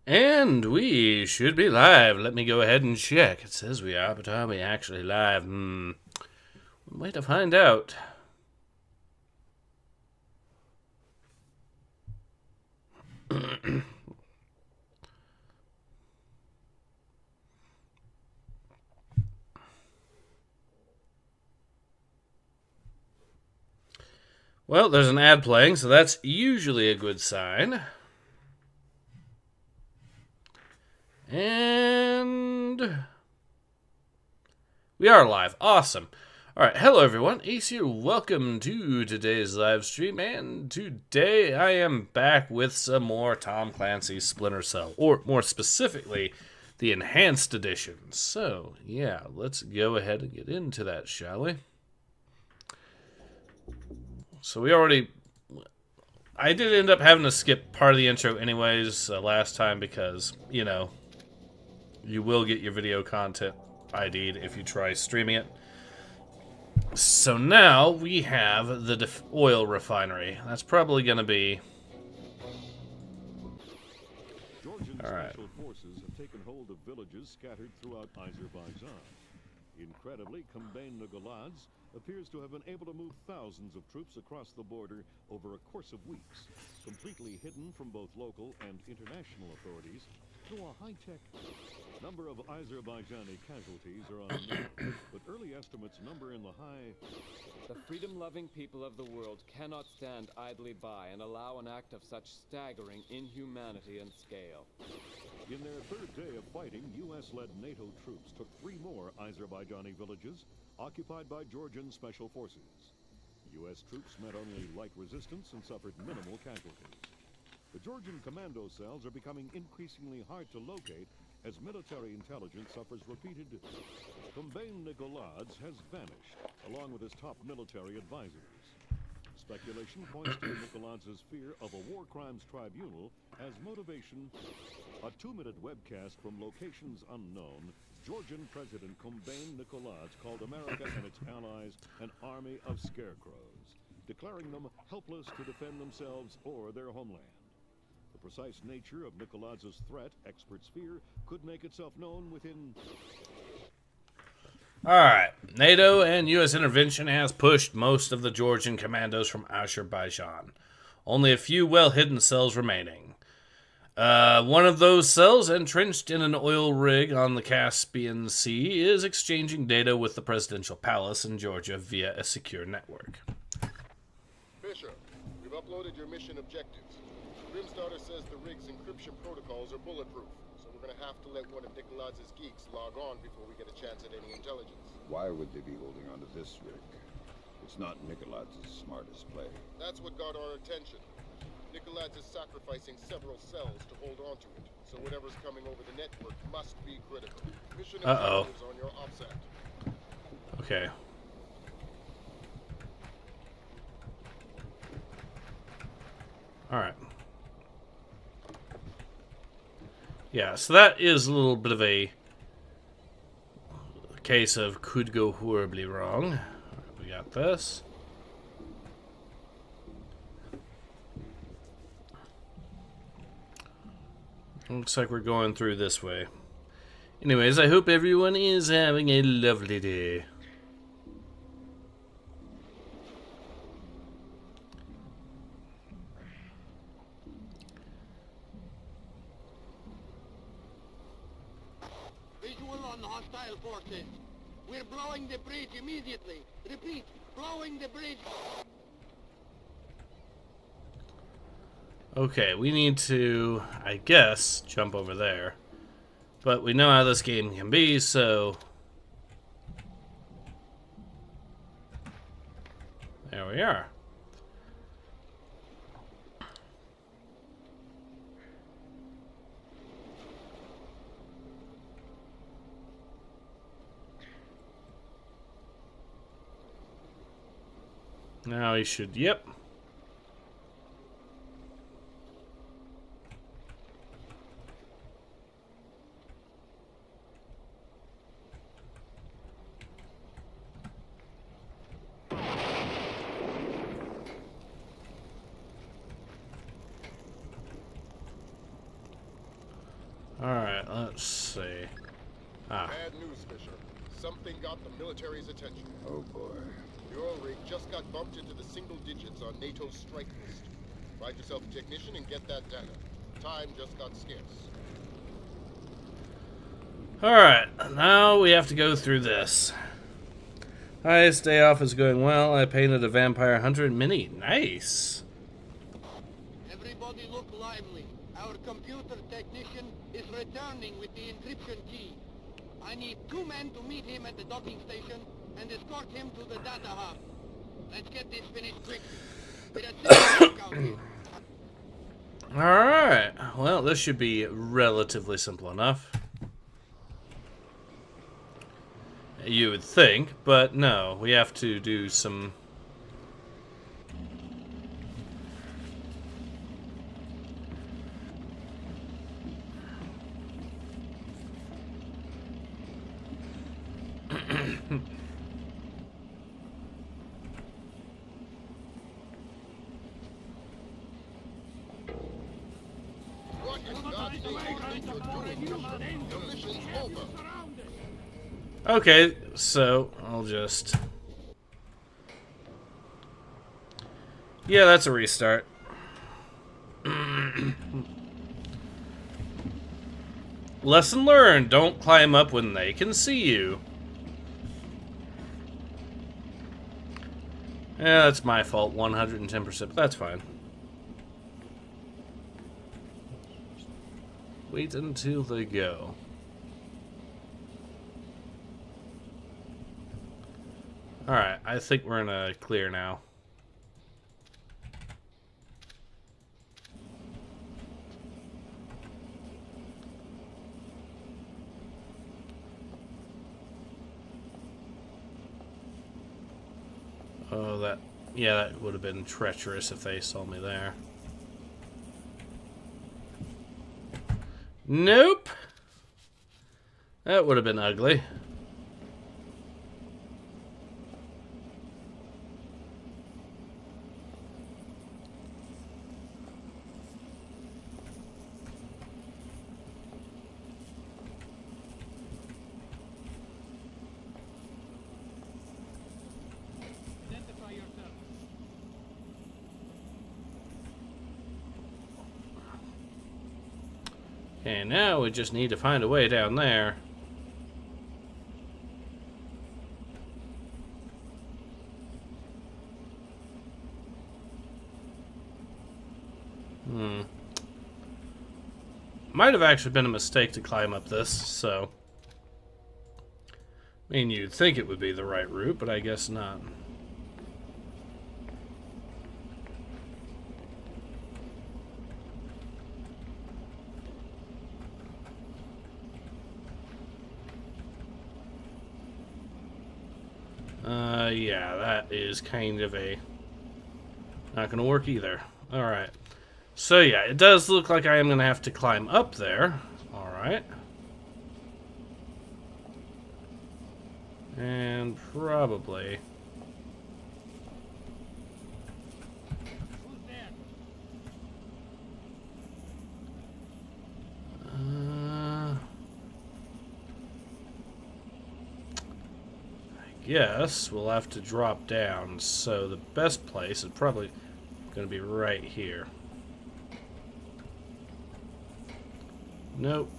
And we should be live. Let me go ahead and check. It says we are, but are we actually live? Way to find out. Well, there's an ad playing, so that's usually a good sign. And we are live. Awesome. All right. Hello, everyone. Ace here. Welcome to today's live stream. And today I am back with some more Tom Clancy Splinter Cell, or more specifically, the Enhanced Edition. So, yeah, let's go ahead and get into that, shall we? So I did end up having to skip part of the intro anyways last time because, you know, you will get your video content ID'd if you try streaming it. So now we have the oil refinery. That's probably going to be... Alright. Special forces have taken hold of villages scattered throughout Azerbaijan. Incredibly, Kombayn Nagaladze appears to have been able to move thousands of troops across the border over a course of weeks, completely hidden from both local and international authorities through a high-tech... Number of Azerbaijani casualties are unknown, but early estimates number in the high... The freedom-loving people of the world cannot stand idly by and allow an act of such staggering inhumanity and scale. In their third day of fighting, U.S.-led NATO troops took 3 more Azerbaijani villages occupied by Georgian special forces. U.S. troops met only light resistance and suffered minimal casualties. The Georgian commando cells are becoming increasingly hard to locate as military intelligence suffers repeated... Kombayn Nagaladze has vanished, along with his top military advisors. Speculation points to Nagaladze's fear of a war crimes tribunal as motivation. A 2-minute webcast from locations unknown, Georgian President Kombayn Nagaladze called America and its allies an army of scarecrows, declaring them helpless to defend themselves or their homeland. The precise nature of Nagaladze's threat, experts fear, could make itself known within... Alright, NATO and U.S. intervention has pushed most of the Georgian commandos from Azerbaijan. Only a few well-hidden cells remaining. One of those cells, entrenched in an oil rig on the Caspian Sea, is exchanging data with the presidential palace in Georgia via a secure network. Fisher, we've uploaded your mission objectives. Grimstarter says the rig's encryption protocols are bulletproof, so we're gonna have to let one of Nagaladze's geeks log on before we get a chance at any intelligence. Why would they be holding on to this rig? It's not Nagaladze's smartest play. That's what got our attention. Nagaladze is sacrificing several cells to hold on to it, so whatever's coming over the network must be critical. Mission objectives on your OPSAT. Okay. Alright. Yeah, so that is a little bit of a case of could go horribly wrong. Right, we got this. Looks like we're going through this way. Anyways, I hope everyone is having a lovely day. Forces. We're blowing the bridge immediately. Repeat, blowing the bridge. Okay, we need to, I guess, jump over there. But we know how this game can be, so... There we are. Now he should, yep. Alright, let's see. Ah. Bad news, Fisher. Something got the military's attention. Oh boy. Your rig just got bumped into the single digits on NATO's strike list. Find yourself a technician and get that data. Time just got scarce. Alright, now we have to go through this. Hi, day off is going well. I painted a vampire hunter in Mini. Nice. Everybody look lively. Our computer technician is returning with the encryption key. I need 2 men to meet him at the docking station and escort him to the data hub. Let's get this finished quick. Alright, well, this should be relatively simple enough. You would think, but no, we have to do some... What in God's name do you think you're doing? The mission's over. Okay, so I'll just... Yeah, that's a restart. Lesson learned, don't climb up when they can see you. Yeah, that's my fault, 110%, but that's fine. Wait until they go. Alright, I think we're in a clear now. Oh, yeah, that would have been treacherous if they saw me there. Nope. That would have been ugly. Okay, now we just need to find a way down there. Might have actually been a mistake to climb up this, so... I mean, you'd think it would be the right route, but I guess not. Yeah, that is kind of a... not gonna work either. Alright. So yeah, it does look like I am gonna have to climb up there. Alright. And probably... Yes, we'll have to drop down, so the best place is probably going to be right here. Nope.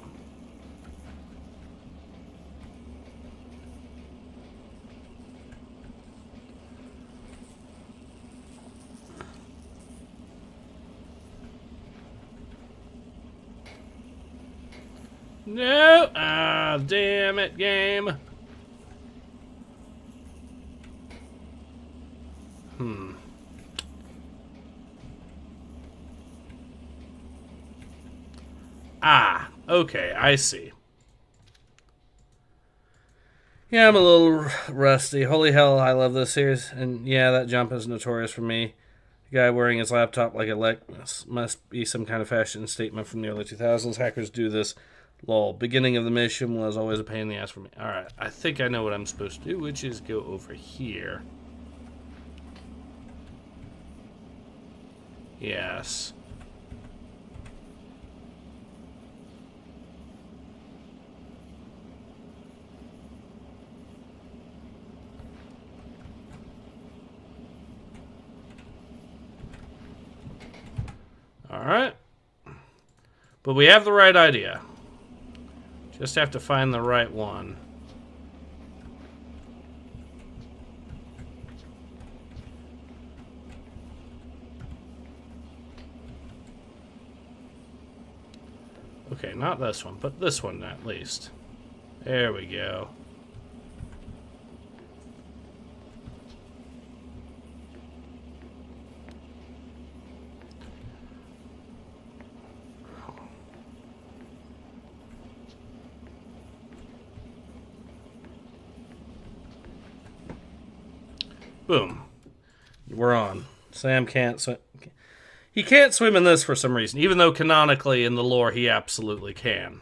No! Ah, damn it, game. Ah, okay, I see. Yeah, I'm a little rusty. Holy hell, I love this series. And yeah, that jump is notorious for me. The guy wearing his laptop like a must be some kind of fashion statement from the early 2000s. Hackers do this. Lol. Beginning of the mission was always a pain in the ass for me. Alright, I think I know what I'm supposed to do, which is go over here. Yes. Alright. But we have the right idea. Just have to find the right one. Okay, not this one, but this one at least. There we go. Boom. We're on. Sam can't swim. He can't swim in this for some reason, even though canonically in the lore he absolutely can.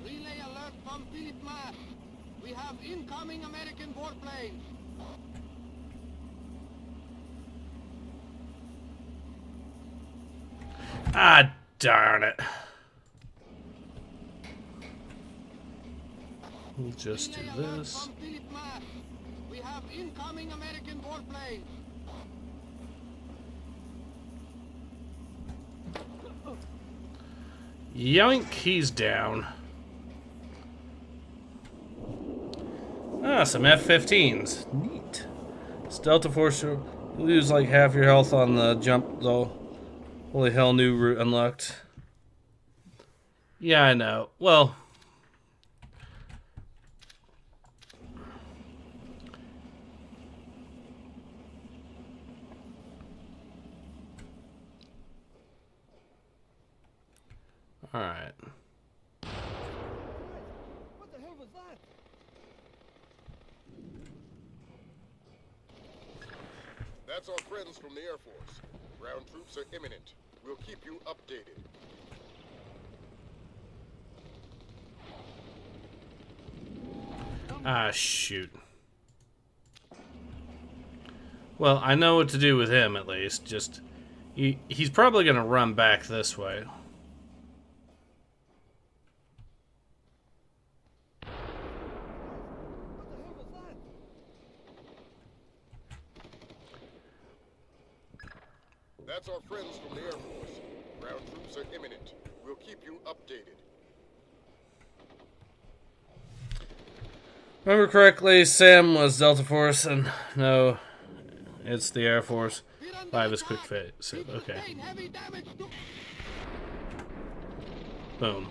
Relay alert from Philip Mass. We have incoming American warplanes. Ah, darn it. We'll just do Relay alert this. from Philip Mass. We have incoming American warplanes. Yoink, he's down. Ah, some F-15s. Neat. Delta Force, you lose like half your health on the jump, though. Holy hell, new route unlocked. Yeah, I know. Well... Alright. What the hell was that? That's our friends from the Air Force. Ground troops are imminent. We'll keep you updated. Ah, shoot. Well, I know what to do with him, at least. Just... He's probably going to run back this way. That's our friends from the Air Force. Ground troops are imminent. We'll keep you updated. Remember correctly, Sam was Delta Force, and no, it's the Air Force. 5 is quick fit. So, okay. Heavy damage to... Boom.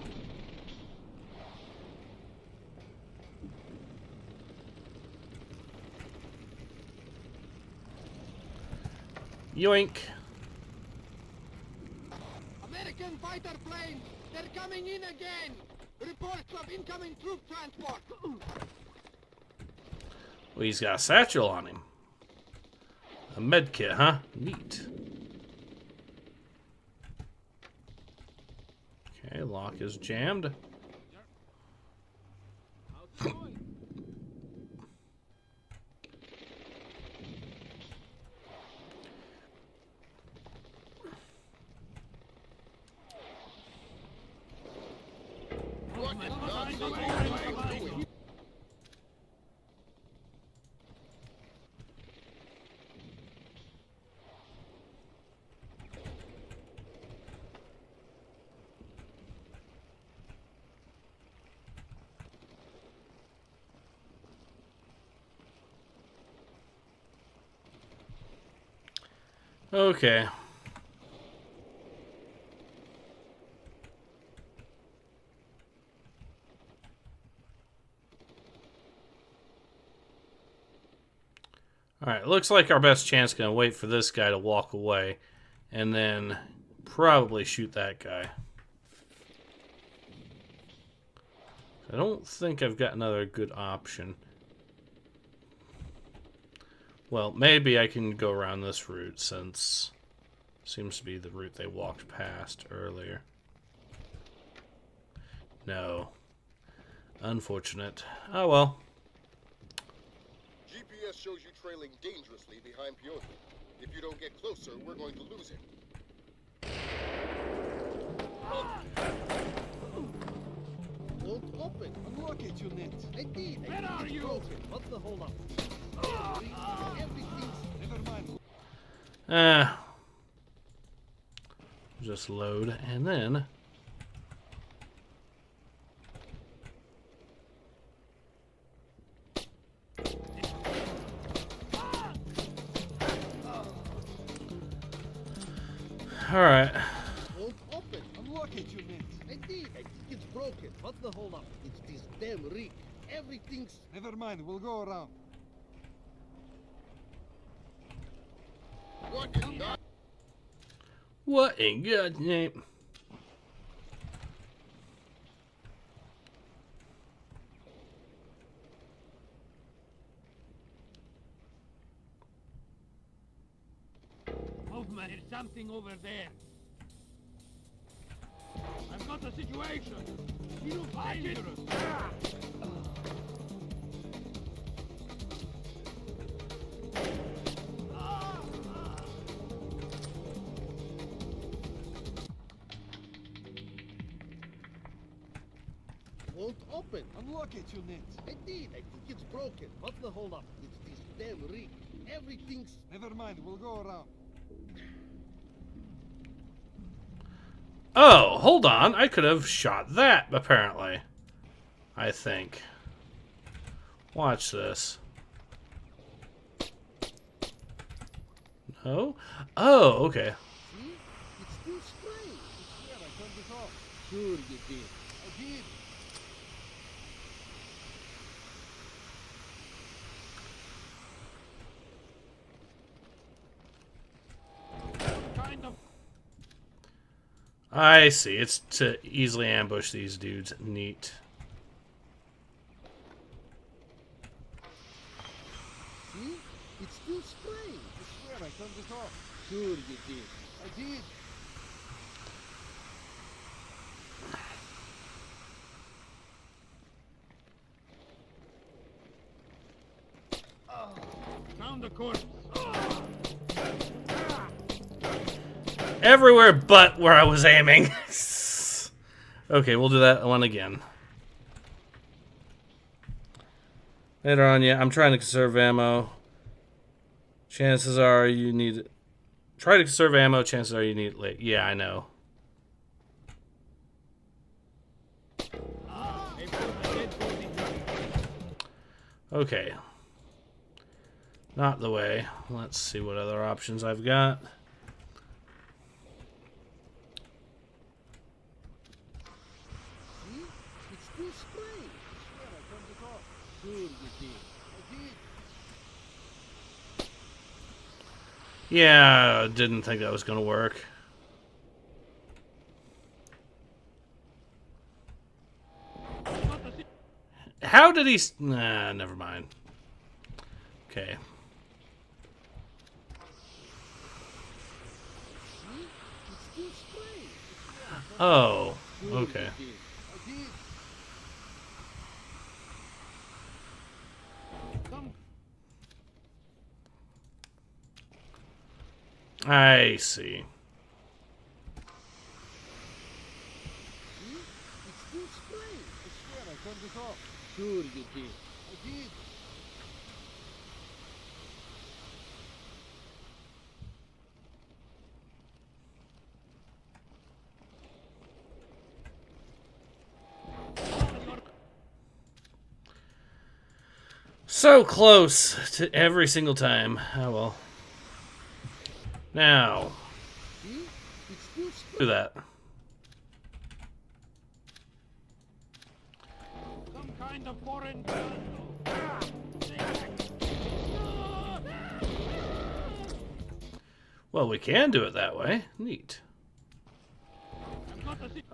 Yoink. American fighter planes! They're coming in again! Reports of incoming troop transport! Well, he's got a satchel on him. A med kit, huh? Neat. Okay, lock is jammed. Okay. Alright, looks like our best chance is going to wait for this guy to walk away and then probably shoot that guy. I don't think I've got another good option. Well, maybe I can go around this route since it seems to be the route they walked past earlier. No. Unfortunate. Oh well. GPS shows you trailing dangerously behind Piotr. If you don't get closer, we're going to lose him. Won't open. Unlock it, you net. I did. Where are you? What's the hold up? Just load, and then... Alright. Won't open. Unlock it, you mean? I did. I think it's broken. What's the hold up? It's this damn rig. Everything's... Never mind, we'll go around. What in God? What in God's name? Movement. There's something over there. I've got a situation. You don't find it. Won't open. Unlock it, you mean? I did. I think it's broken. What's the hold up? It's this damn rig. Everything's... Never mind, we'll go around. Oh, hold on. I could have shot that, apparently. I think. Watch this. No? Oh, okay. See? It's still spraying. Yeah, I turned it off. Sure you did. I did. Kind of... I see. It's to easily ambush these dudes. Neat. See? It's still spraying. I swear I turned it off. Sure you did. I did. Found the corpse. Everywhere but where I was aiming. Okay, we'll do that one again. Later on, yeah, I'm trying to conserve ammo. Chances are you need it. Try to conserve ammo, chances are you need it late. Yeah, I know. Okay. Not the way. Let's see what other options I've got. See? It's still spraying. I swear I turned it off. Sure you did. I did. Yeah, didn't think that was going to work. How did he... Nah, never mind. Okay. See? It's still spraying. Oh, Sure okay. you did. I did. I see. See? It's still spraying. I swear I turned it off. Sure you did. I did. So close to every single time. Oh well. Now, See? It's still do spraying. that. Some kind of foreign... Well, we can do it that way. Neat.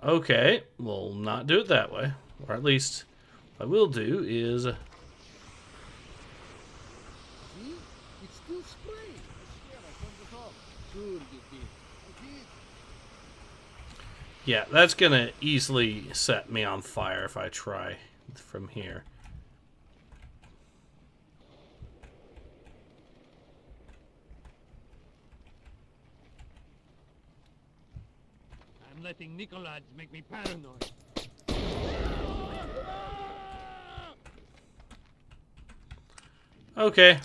Okay, we'll not do it that way. Or at least, what I will do is... See? It's still spraying. I swear I turned it off. Sure you did. I did. Yeah, that's gonna easily set me on fire if I try from here. I'm letting Nicolaj make me paranoid. Okay.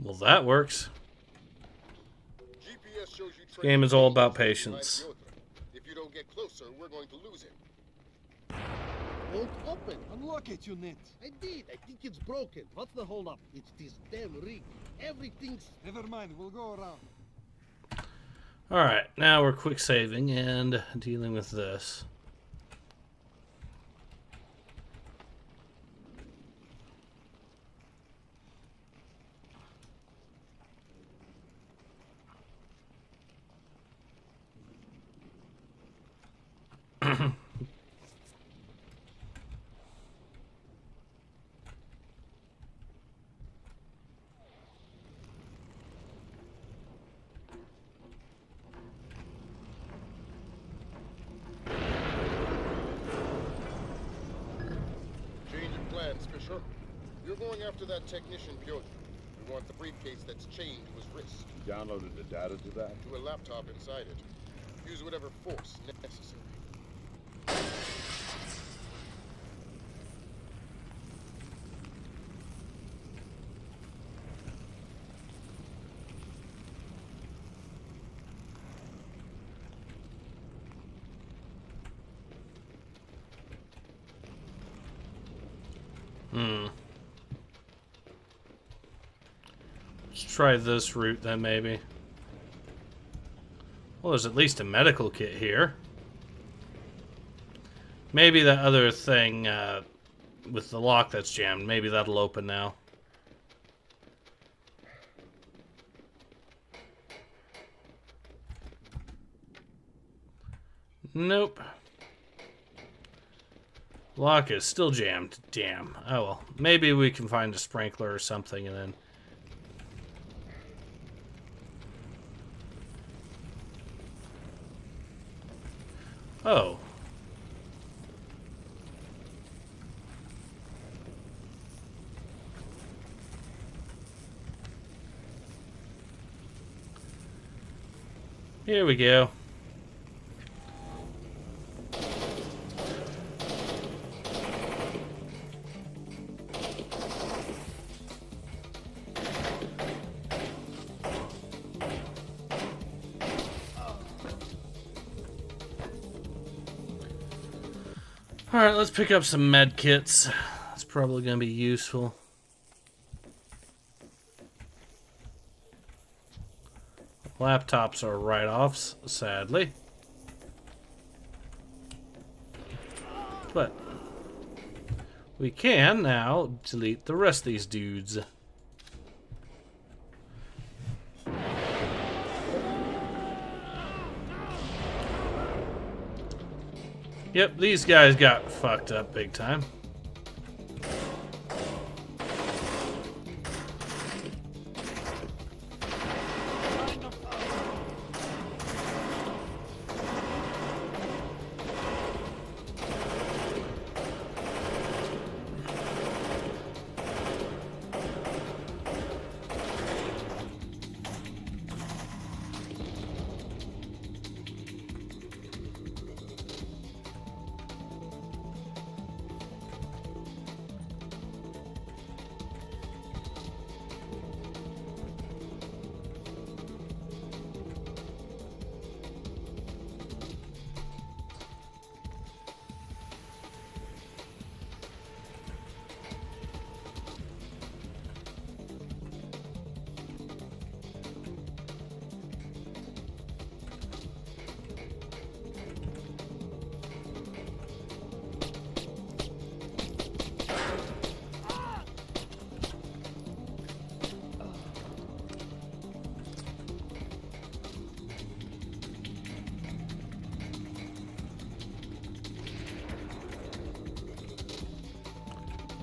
Well, that works. shows you This game is all about patience. If you don't get closer, we're going to lose it. Won't open. Unlock it, you net. I did. I think it's broken. What's the holdup? It's this damn rig. Everything's... Never mind, we'll go around. Alright, now we're quick saving and dealing with this. Fisher. You're going after that technician, Piotr. We want the briefcase that's chained to his wrist. You downloaded the data to that? To a laptop inside it. Use whatever force necessary. Let's try this route then, maybe. Well, there's at least a medical kit here. Maybe that other thing with the lock that's jammed, maybe that'll open now. Nope. Lock is still jammed. Damn. Oh well. Maybe we can find a sprinkler or something and then... Oh. Here we go. Alright, let's pick up some med kits. That's probably going to be useful. Laptops are write-offs, sadly. But we can now delete the rest of these dudes. Yep, these guys got fucked up big time.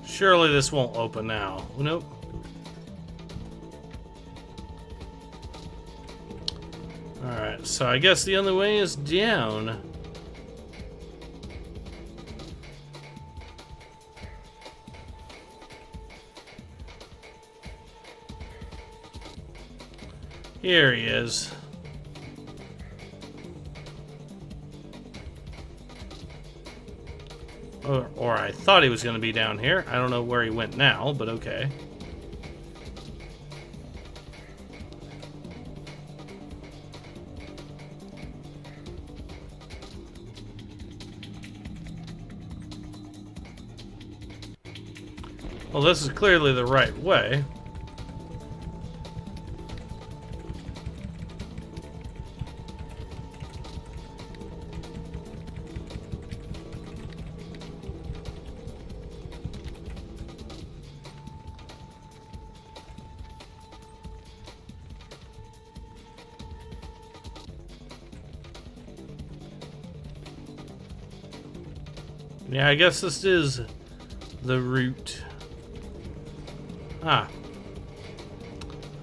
Surely this won't open now. Nope. Alright, so I guess the only way is down. Here he is. Or I thought he was going to be down here. I don't know where he went now, but okay. Well, this is clearly the right way. Yeah, I guess this is the route. Ah.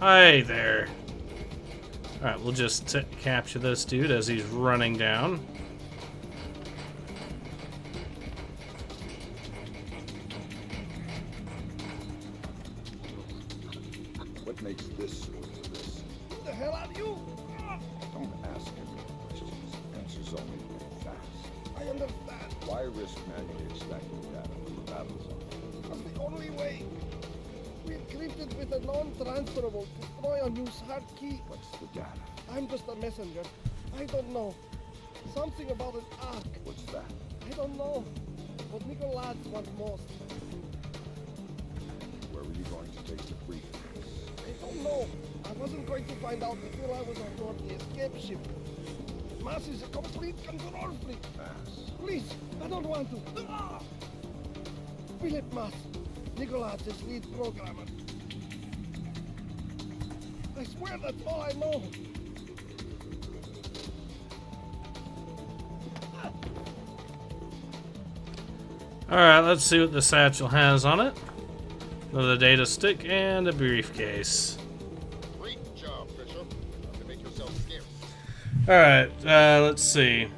Hi there. Alright, we'll just capture this dude as he's running down. What makes this worth this? Who the hell are you? Don't ask him questions. Answers only when fast. I understand. Why risk manually extracting data from the battle zone? That's the only way. We encrypted with a non-transferable destroy-on-use hard key. What's the data? I'm just a messenger. I don't know. Something about an arc. What's that? I don't know. What Nicolás wants most. Where were you going to take the briefing? I don't know. I wasn't going to find out until I was on board the escape ship. Mass is a complete control freak. Mass. Please, I don't want to. Ah! Philip Mass, Nicolás' lead programmer. I swear that's all I know. Alright, let's see what the satchel has on it. Another data stick and a briefcase. Great job, Fisher. Time to make yourself scarce. Alright, let's see.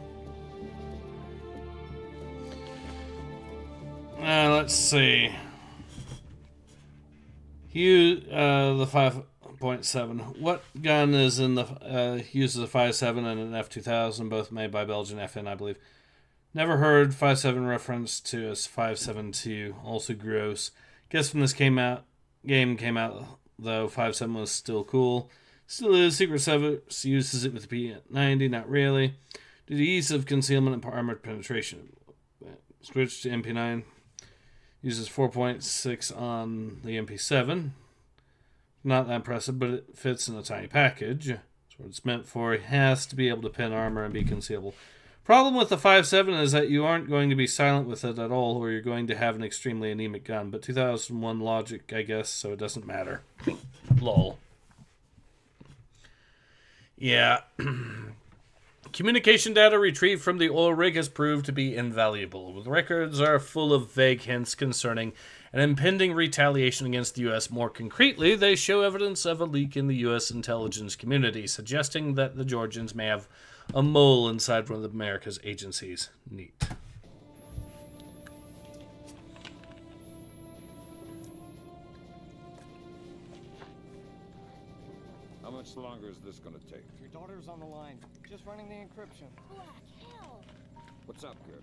Let's see. The 5.7. What gun is in the uses a 5.7 and an F2000, both made by Belgian FN, I believe. Never heard 5.7 reference to as 5.7.2. Also gross. Guess when this game came out, though, 5.7 was still cool. Still is. Secret Service uses it with the P90, not really. Due to ease of concealment and armored penetration. Switch to MP9. Uses 4.6 on the MP7. Not that impressive, but it fits in a tiny package. That's what it's meant for. It has to be able to pin armor and be concealable. Problem with the 5.7 is that you aren't going to be silent with it at all, or you're going to have an extremely anemic gun. But 2001 logic, I guess, so it doesn't matter. Lol. Yeah. Communication data retrieved from the oil rig has proved to be invaluable. The records are full of vague hints concerning an impending retaliation against the U.S. More concretely, they show evidence of a leak in the U.S. intelligence community, suggesting that the Georgians may have a mole inside one of America's agencies. Neat. How much longer is this gonna take? Your daughter's on the line. Just running the encryption. Black hell! What's up, kid?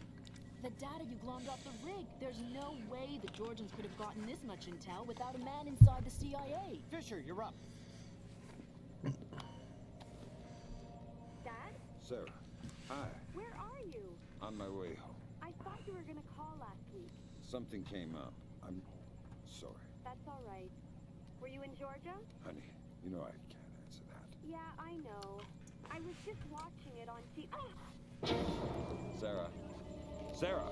The data you glommed off the rig. There's no way the Georgians could have gotten this much intel without a man inside the CIA. Fisher, you're up. Dad? Sarah. Hi. Where are you? On my way home. I thought you were gonna call last week. Something came up. I'm sorry. That's all right. Were you in Georgia? Honey, you know I can't answer that. Yeah, I know. I was just watching it on TV. Oh! Sarah. Sarah!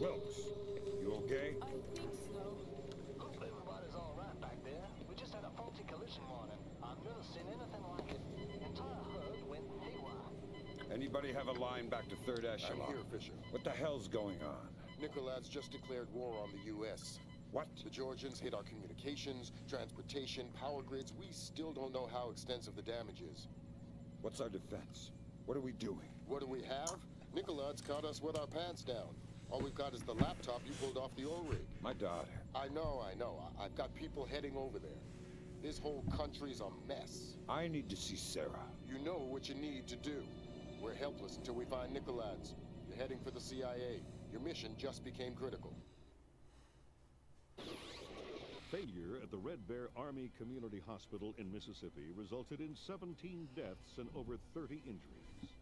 Wilkes, you okay? I think so. Hopefully everybody's all right back there. We just had a faulty collision warning. I've never seen anything like it. The entire herd went haywire. Anybody have a line back to 3rd Echelon? I'm here, Fisher. What the hell's going on? Nicolás just declared war on the U.S. What? The Georgians hit our communications, transportation, power grids. We still don't know how extensive the damage is. What's our defense? What are we doing? What do we have? Nicolás caught us with our pants down. All we've got is the laptop you pulled off the oil rig. My daughter. I know. I've got people heading over there. This whole country's a mess. I need to see Sarah. You know what you need to do. We're helpless until we find Nicolás. You're heading for the CIA. Your mission just became critical. failure at the Red Bear Army Community Hospital in Mississippi resulted in 17 deaths and over 30 injuries.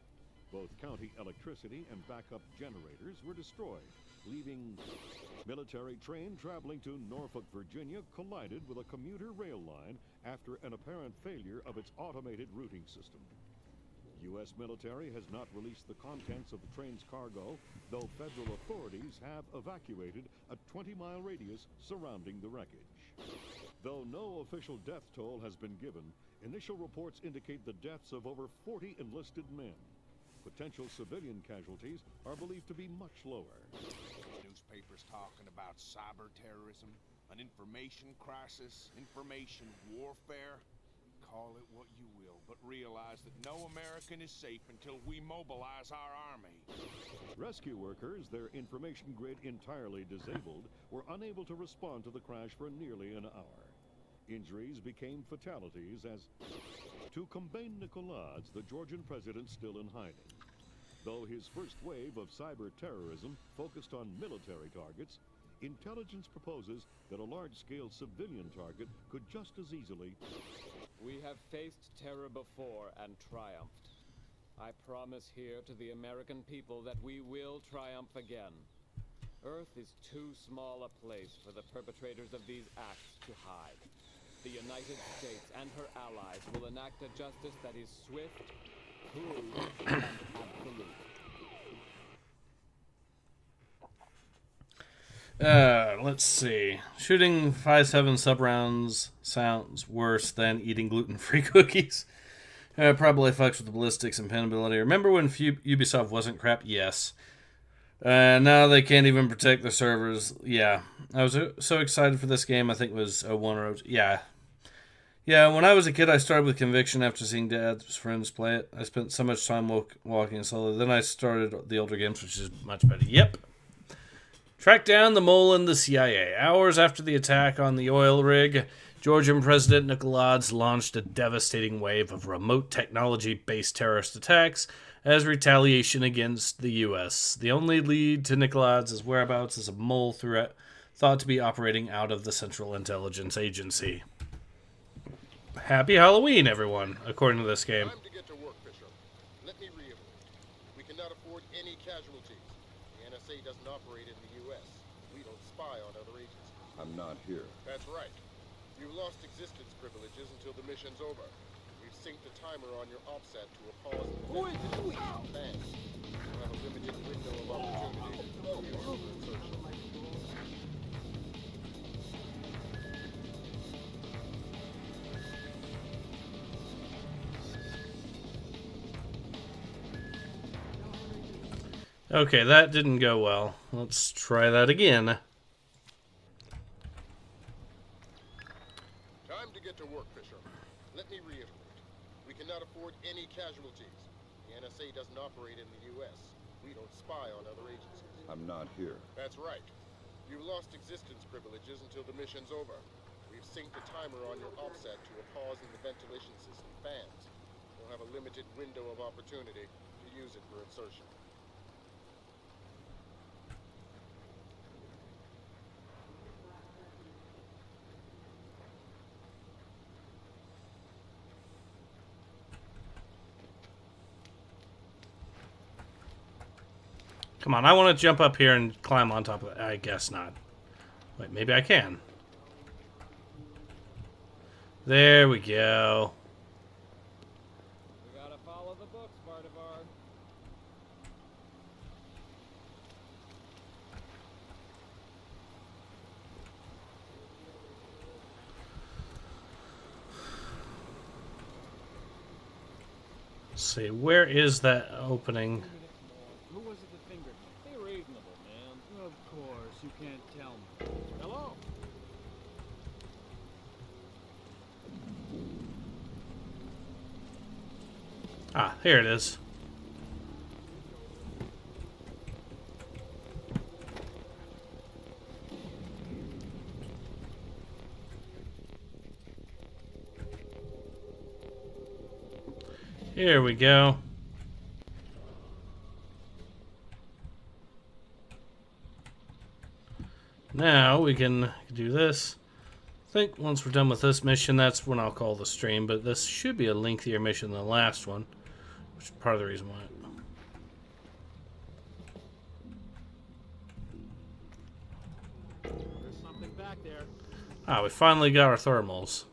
Both county electricity and backup generators were destroyed, leaving military train traveling to Norfolk, Virginia collided with a commuter rail line after an apparent failure of its automated routing system. U.S. military has not released the contents of the train's cargo, though federal authorities have evacuated a 20-mile radius surrounding the wreckage. Though no official death toll has been given, initial reports indicate the deaths of over 40 enlisted men. Potential civilian casualties are believed to be much lower. Newspapers talking about cyber terrorism, an information crisis, information warfare. Call it what you will, but realize that no American is safe until we mobilize our army. Rescue workers, their information grid entirely disabled, were unable to respond to the crash for nearly an hour. Injuries became fatalities as, to combat Nicolaides, the Georgian president still in hiding. Though his first wave of cyber terrorism focused on military targets, intelligence proposes that a large-scale civilian target could just as easily... We have faced terror before and triumphed. I promise here to the American people that we will triumph again. Earth is too small a place for the perpetrators of these acts to hide. The United States and her allies will enact a justice that is swift, true, and absolute. Let's see. Shooting 5-7 sub-rounds sounds worse than eating gluten-free cookies. Probably fucks with the ballistics and pinability. Remember when Ubisoft wasn't crap? Yes. Now they can't even protect their servers. Yeah. I was so excited for this game. I think it was 01 or 02. Yeah. Yeah, when I was a kid, I started with Conviction after seeing Dad's friends play it. I spent so much time walking slowly. Then I started the older games, which is much better. Yep. Track down the mole and the CIA. Hours after the attack on the oil rig, Georgian President Nicolaides launched a devastating wave of remote technology-based terrorist attacks as retaliation against the U.S. The only lead to Nicolaides' whereabouts is a mole threat thought to be operating out of the Central Intelligence Agency. Happy Halloween, everyone, according to this game. Time to get to work, Fisher. Let me reiterate. We cannot afford any casualties. The NSA doesn't operate in the U.S. We don't spy on other agencies. I'm not here. That's right. You've lost existence privileges until the mission's over. We've synced the timer on your OPSAT to a pause in the fast. You'll have a limited window of opportunity to use it for insertion. Okay, that didn't go well. Let's try that again. Time to get to work, Fisher. Let me reiterate. We cannot afford any casualties. The NSA doesn't operate in the U.S. We don't spy on other agencies. I'm not here. That's right. You've lost existence privileges until the mission's over. We've synced the timer on your OPSAT to a pause in the ventilation system fans. You'll have a limited window of opportunity to use it for insertion. Come on, I want to jump up here and climb on top of it. I guess not. Wait, maybe I can. There we go. We gotta follow the books, Bardavar. Let's see, where is that opening? Who was it that fingered me? Be reasonable, man. Of course, you can't tell me. Hello? Ah, here it is. Here we go. Now we can do this. I think once we're done with this mission, that's when I'll call the stream, but this should be a lengthier mission than the last one, which is part of the reason why. There's something back there. Ah, we finally got our thermals.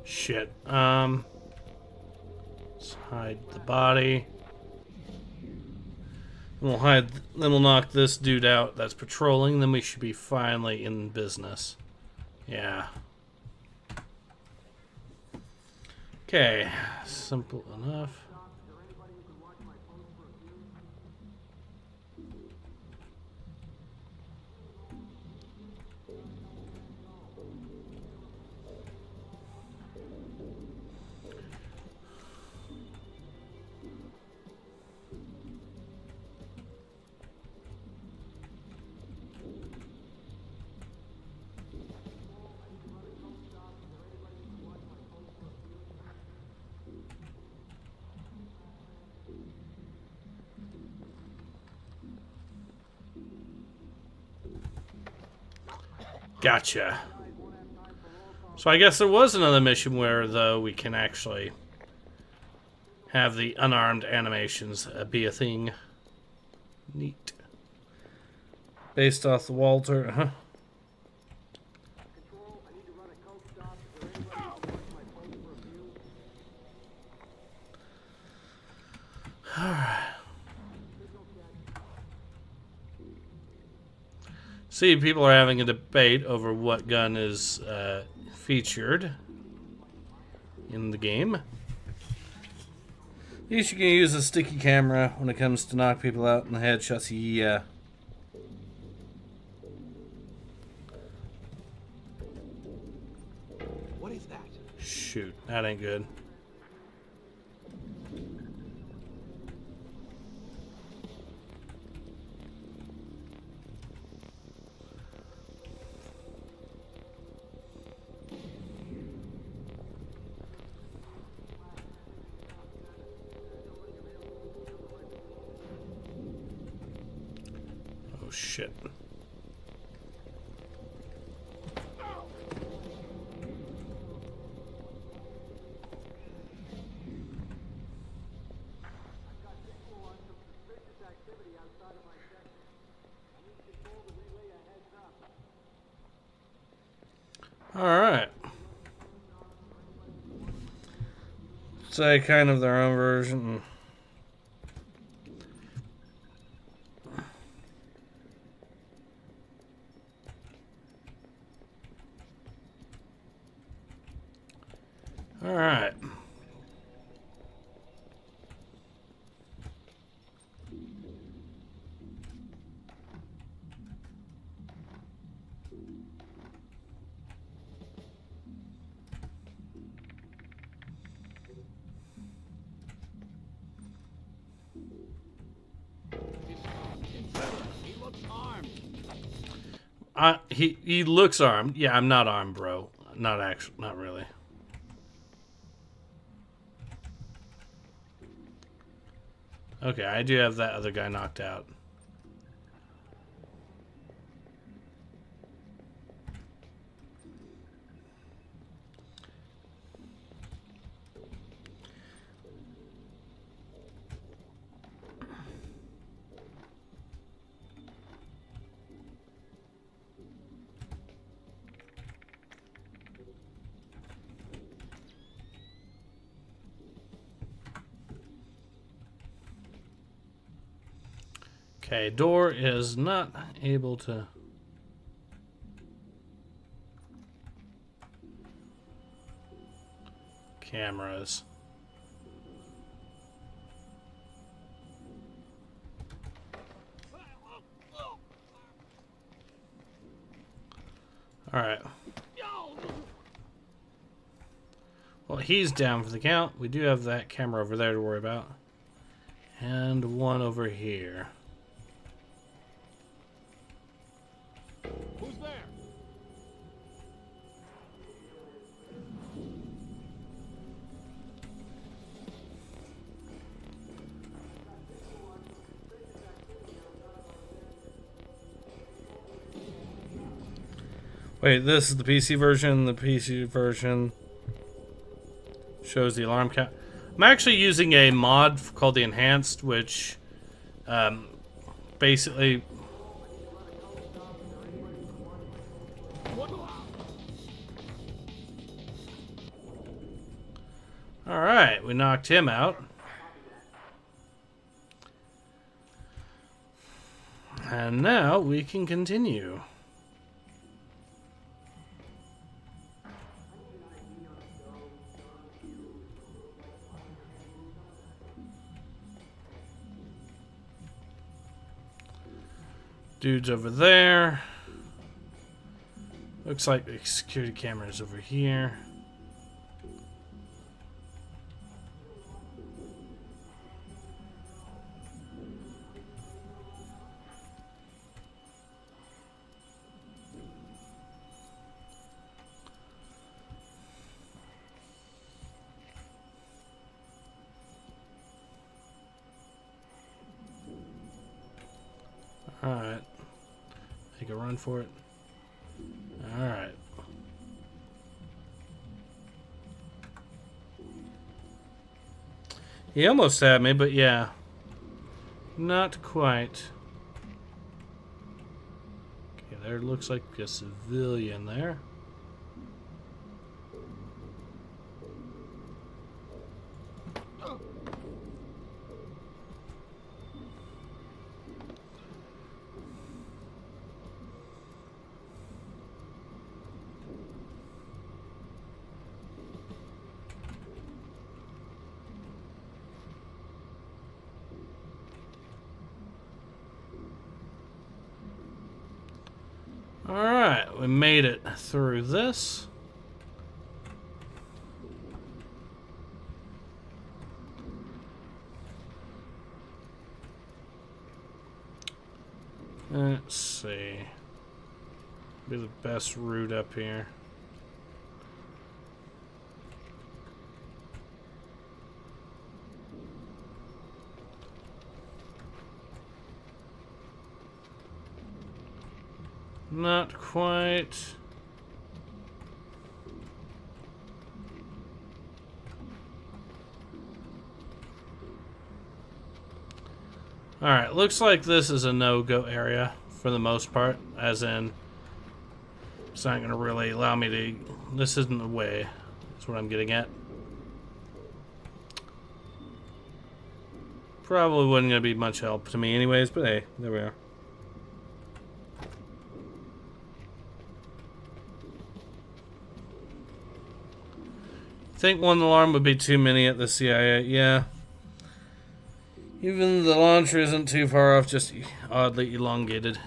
Shit. Let's hide the body. Then we'll knock this dude out that's patrolling, then we should be finally in business. Yeah. Okay. Simple enough. Gotcha. So I guess there was another mission where, though, we can actually have the unarmed animations be a thing. Neat. Based off the Walter, huh? Alright. See, people are having a debate over what gun is featured in the game. At least you can use a sticky camera when it comes to knock people out in the headshots. Yeah. What is that? Shoot, that ain't good. Oh shit. Alright. Say kind of their own version. Alright. He looks armed. He looks armed. Yeah, I'm not armed, bro. Not actually, not really. Okay, I do have that other guy knocked out. Okay, door is not able to... Cameras. Alright. Well, he's down for the count. We do have that camera over there to worry about. And one over here. Who's there? Wait, this is the PC version. The PC version shows the alarm count. I'm actually using a mod called the Enhanced, which basically... Alright, we knocked him out. And now we can continue. Dude's over there. Looks like the security camera is over here. Alright. Take a run for it. Alright. He almost had me, but yeah. Not quite. Okay, there looks like a civilian there. Alright, we made it through this. Let's see. Be the best route up here. Not quite. Alright, looks like this is a no-go area for the most part, as in it's not going to really allow me to... This isn't the way, that's what I'm getting at. Probably wasn't going to be much help to me anyways, but hey, there we are. I think one alarm would be too many at the CIA, yeah. Even the launcher isn't too far off, just oddly elongated.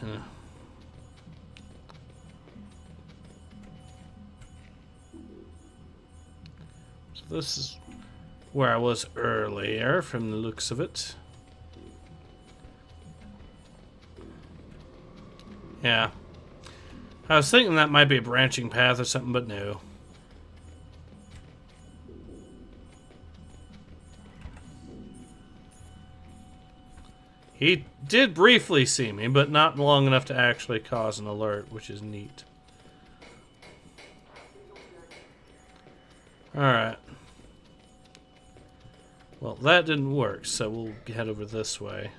So this is where I was earlier, from the looks of it. Yeah. I was thinking that might be a branching path or something, but no. He did briefly see me, but not long enough to actually cause an alert, which is neat. Alright. Well, that didn't work, so we'll head over this way.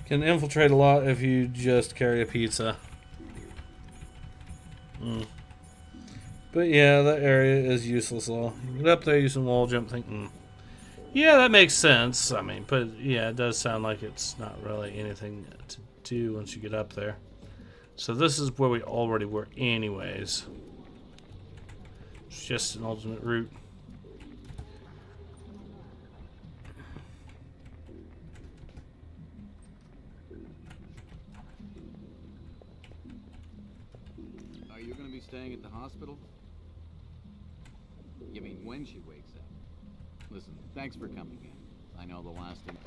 Can infiltrate a lot if you just carry a pizza. But yeah, that area is useless. All you get up there, use some wall jump. Think, yeah, that makes sense. I mean, but yeah, it does sound like it's not really anything to do once you get up there. So this is where we already were, anyways. It's just an alternate route. staying at the hospital? You mean when she wakes up? Listen, thanks for coming in. I know the last thing...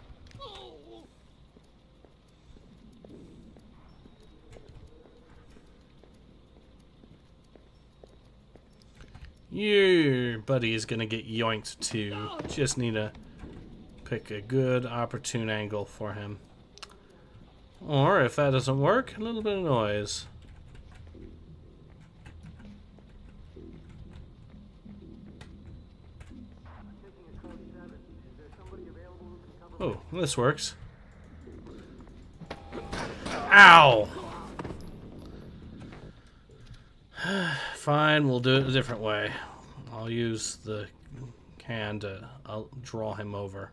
Your buddy is gonna get yoinked too. Just need to pick a good opportune angle for him. Or if that doesn't work, a little bit of noise. Oh, this works. Ow! Fine, we'll do it a different way. I'll use the can to... I'll draw him over.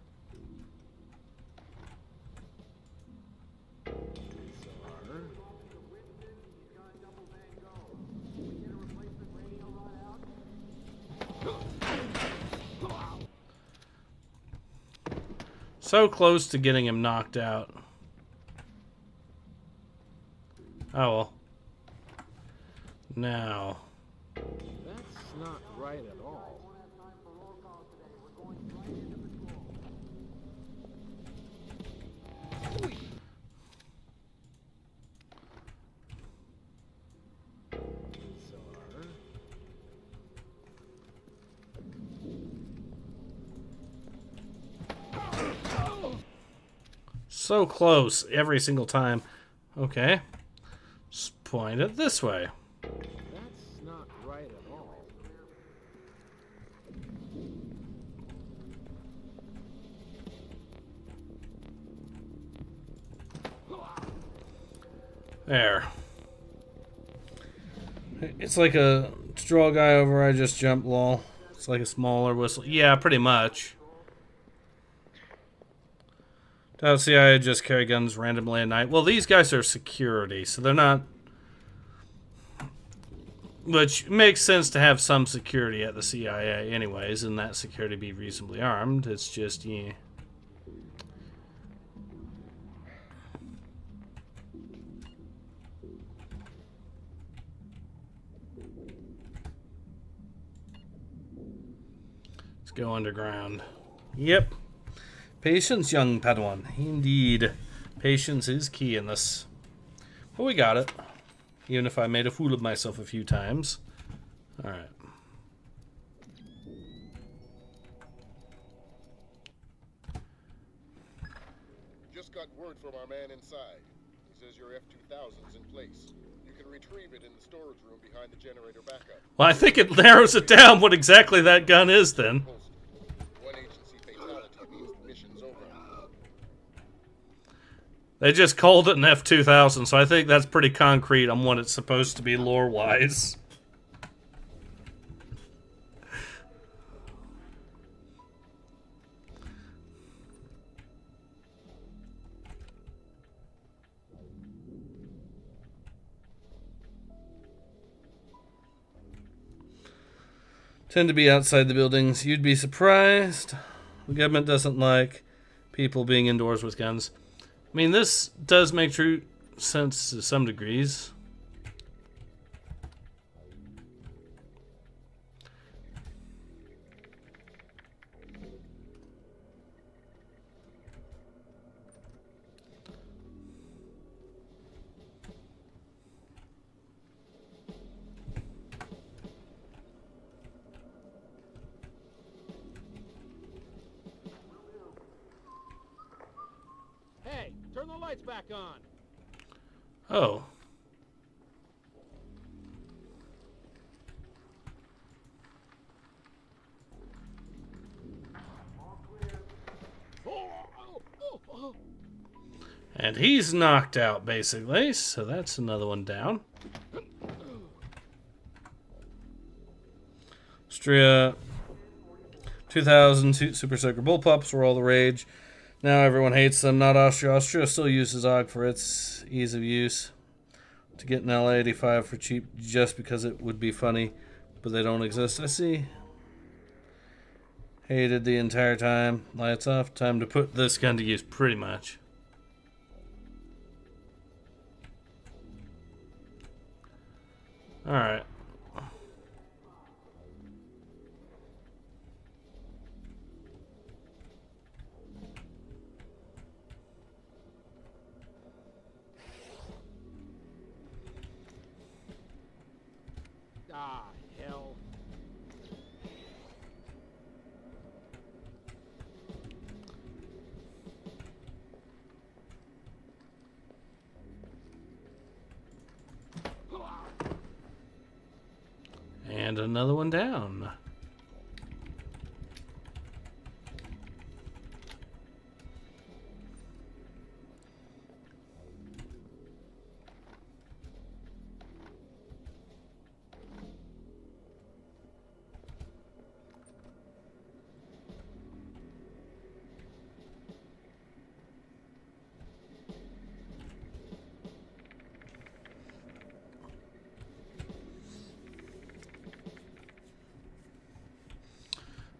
So close to getting him knocked out. Oh well. Now. That's not right at all. So close every single time. Okay. Just point it this way. That's not right at all. There. It's like a to draw a guy over, I just jump, lol. It's like a smaller whistle. Yeah, pretty much. Don't see I just carry guns randomly at night. Well, these guys are security, so they're not... Which makes sense to have some security at the CIA anyways, and that security be reasonably armed. It's just, yeah... Let's go underground. Yep. Patience, young Padawan. Indeed. Patience is key in this. But we got it. Even if I made a fool of myself a few times. Alright. Just got word from our man inside. He says your F-2000's in place. You can retrieve it in the storage room behind the generator backup. Well, I think it narrows it down what exactly that gun is then. They just called it an F-2000, so I think that's pretty concrete on what it's supposed to be lore-wise. Tend to be outside the buildings. You'd be surprised. The government doesn't like people being indoors with guns. I mean, this does make true sense to some degrees. Hey, turn the lights back on. Oh. And he's knocked out, basically, so that's another one down. Austria 2000 Super Soaker Bullpups were all the rage. Now everyone hates them. Not Austria. Austria still uses AUG for its ease of use. To get an LA-85 for cheap just because it would be funny, but they don't exist. I see. Hated the entire time. Lights off. Time to put this gun to use, pretty much. Alright. And another one down.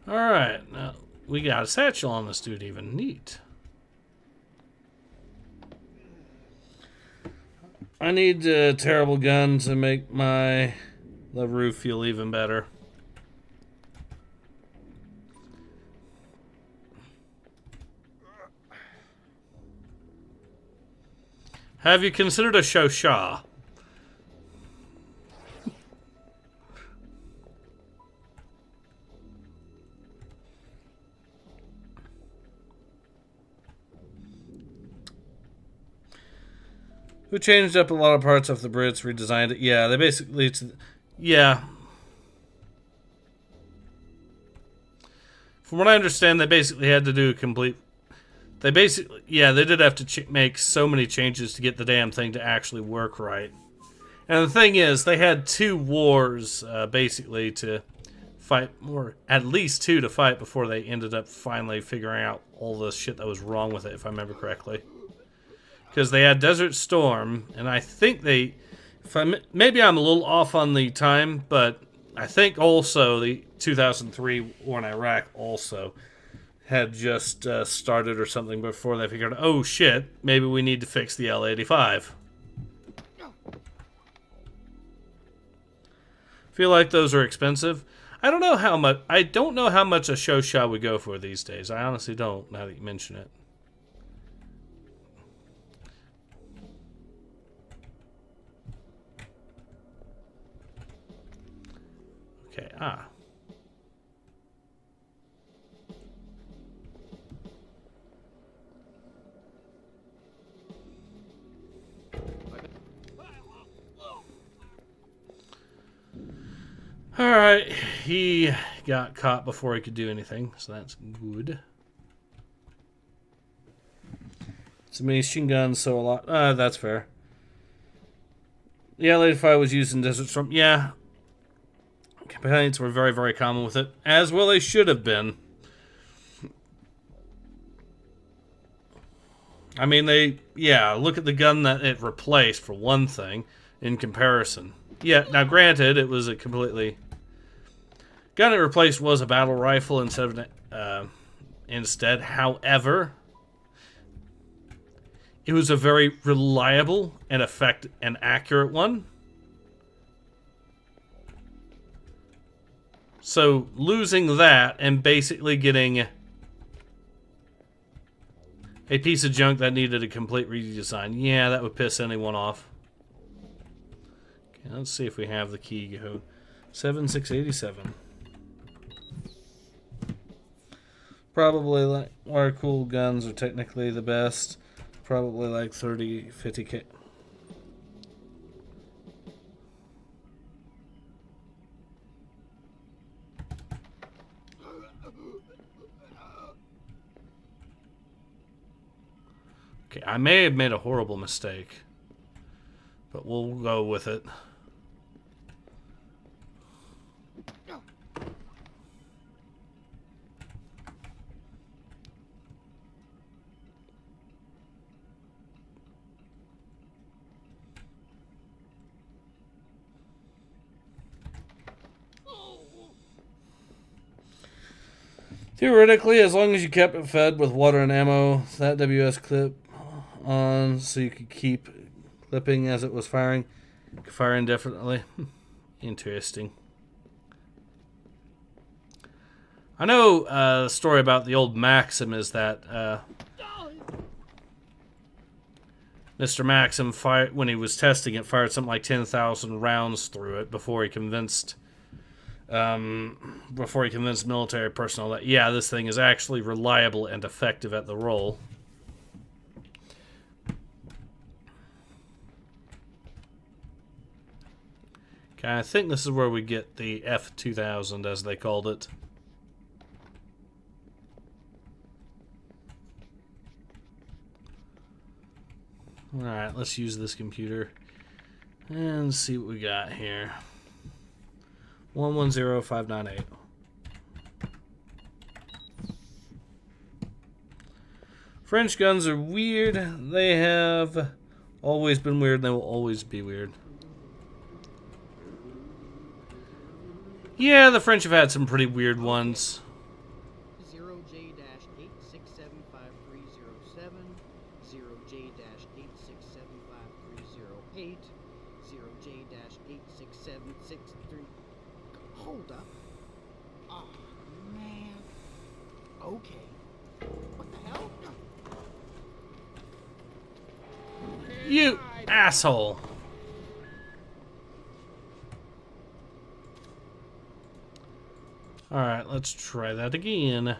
Alright, now we got a satchel on this dude even. Neat. I need a terrible gun to make my Leveroo feel even better. Have you considered a Shosha? Who changed up a lot of parts of the Brits, redesigned it. Yeah, they basically... Yeah. From what I understand, they basically had to do a complete... They basically... Yeah, they did have to make so many changes to get the damn thing to actually work right. And the thing is, they had 2 wars, basically, to fight, or at least 2 to fight before they ended up finally figuring out all the shit that was wrong with it, if I remember correctly. Because they had Desert Storm, and I think they... maybe I'm a little off on the time, but I think also the 2003 war in Iraq also had just started or something before they figured, oh shit, maybe we need to fix the L-85. Feel like those are expensive. I don't know how much a Shosha would go for these days. I honestly don't, now that you mention it. Okay, Alright, he got caught before he could do anything, so that's good. It's a machine gun, so a lot... that's fair. The L-85 was used in Desert Storm. Yeah. Companions were very, very common with it. As well they should have been. I mean, look at the gun that it replaced, for one thing, in comparison. Yeah, now granted, it was a completely... Gun it replaced was a battle rifle instead. However, it was a very reliable and effective and accurate one. So losing that and basically getting a piece of junk that needed a complete redesign, yeah, that would piss anyone off. Okay, let's see if we have the key. Go 7687. Probably like water-cooled guns are technically the best. Probably like 30, 50K. Okay, I may have made a horrible mistake, but we'll go with it. Theoretically, as long as you kept it fed with water and ammo, that WS clip on so you could keep clipping as it was firing. Could fire indefinitely. Interesting. I know the story about the old Maxim is that Mr. Maxim fired, when he was testing it, fired something like 10,000 rounds through it before he convinced military personnel that, yeah, this thing is actually reliable and effective at the role. Okay, I think this is where we get the F2000, as they called it. Alright, let's use this computer and see what we got here. 110598. French guns are weird. They have always been weird, and they will always be weird. Yeah, the French have had some pretty weird ones. 0J-86753007, 0J-86753008, 0J-8676. Hold up. Oh, man. Okay. What the hell? You asshole. Alright, let's try that again.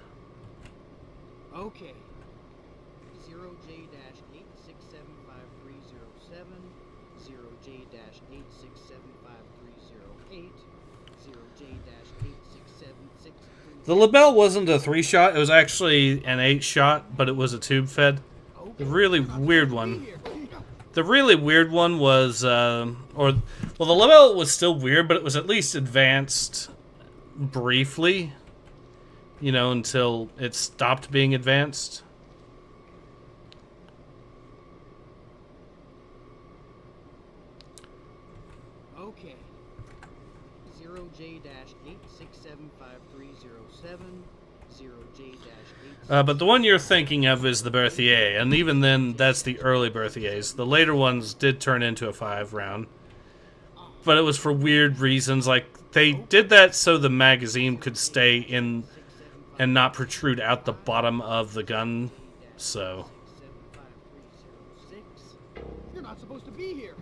Okay. 0J-86753007, 0J-86753008, 0J-8676. The Lebel wasn't a 3-shot, it was actually an 8-shot, but it was a tube fed. The really weird one. The really weird one was, well, the Lebel was still weird, but it was at least advanced briefly, you know, until it stopped being advanced. Okay. 0J-86753007, 0J-86. But the one you're thinking of is the Berthier, and even then, that's the early Berthiers. The later ones did turn into a 5-round, but it was for weird reasons. Like, they did that so the magazine could stay in and not protrude out the bottom of the gun, so... You're not supposed to be here.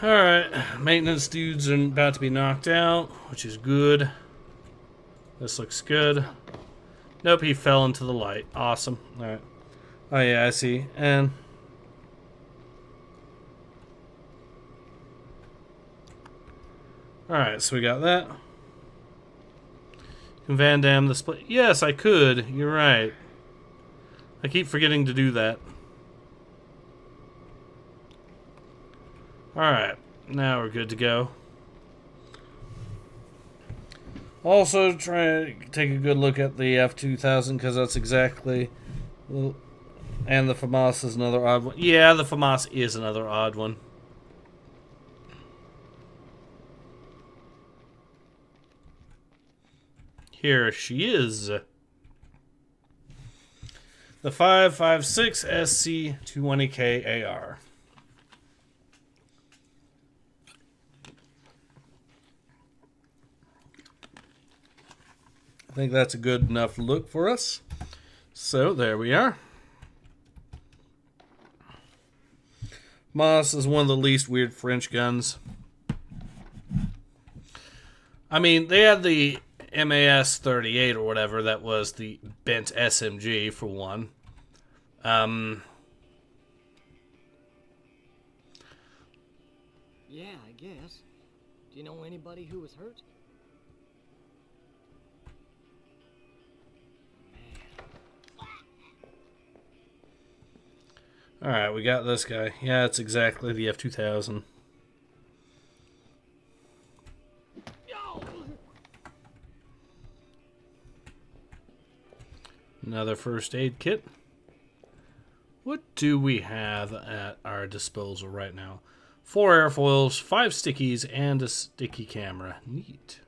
Alright, maintenance dudes are about to be knocked out, which is good. This looks good. Nope, he fell into the light. Awesome. Alright. Oh yeah, I see. And... Alright, so we got that. Can Van Damme the split? Yes, I could. You're right. I keep forgetting to do that. Alright, now we're good to go. Also, try to take a good look at the F2000, because that's exactly... And the FAMAS is another odd one. Yeah, the FAMAS is another odd one. Here she is. The 5.56 SC220K AR. I think that's a good enough look for us. So there we are. Moss is one of the least weird French guns. I mean, they had the MAS 38 or whatever, that was the bent SMG for one. Yeah, I guess. Do you know anybody who was hurt? Alright, we got this guy. Yeah, it's exactly the F2000. Another first aid kit. What do we have at our disposal right now? 4 airfoils, 5 stickies, and a sticky camera. Neat.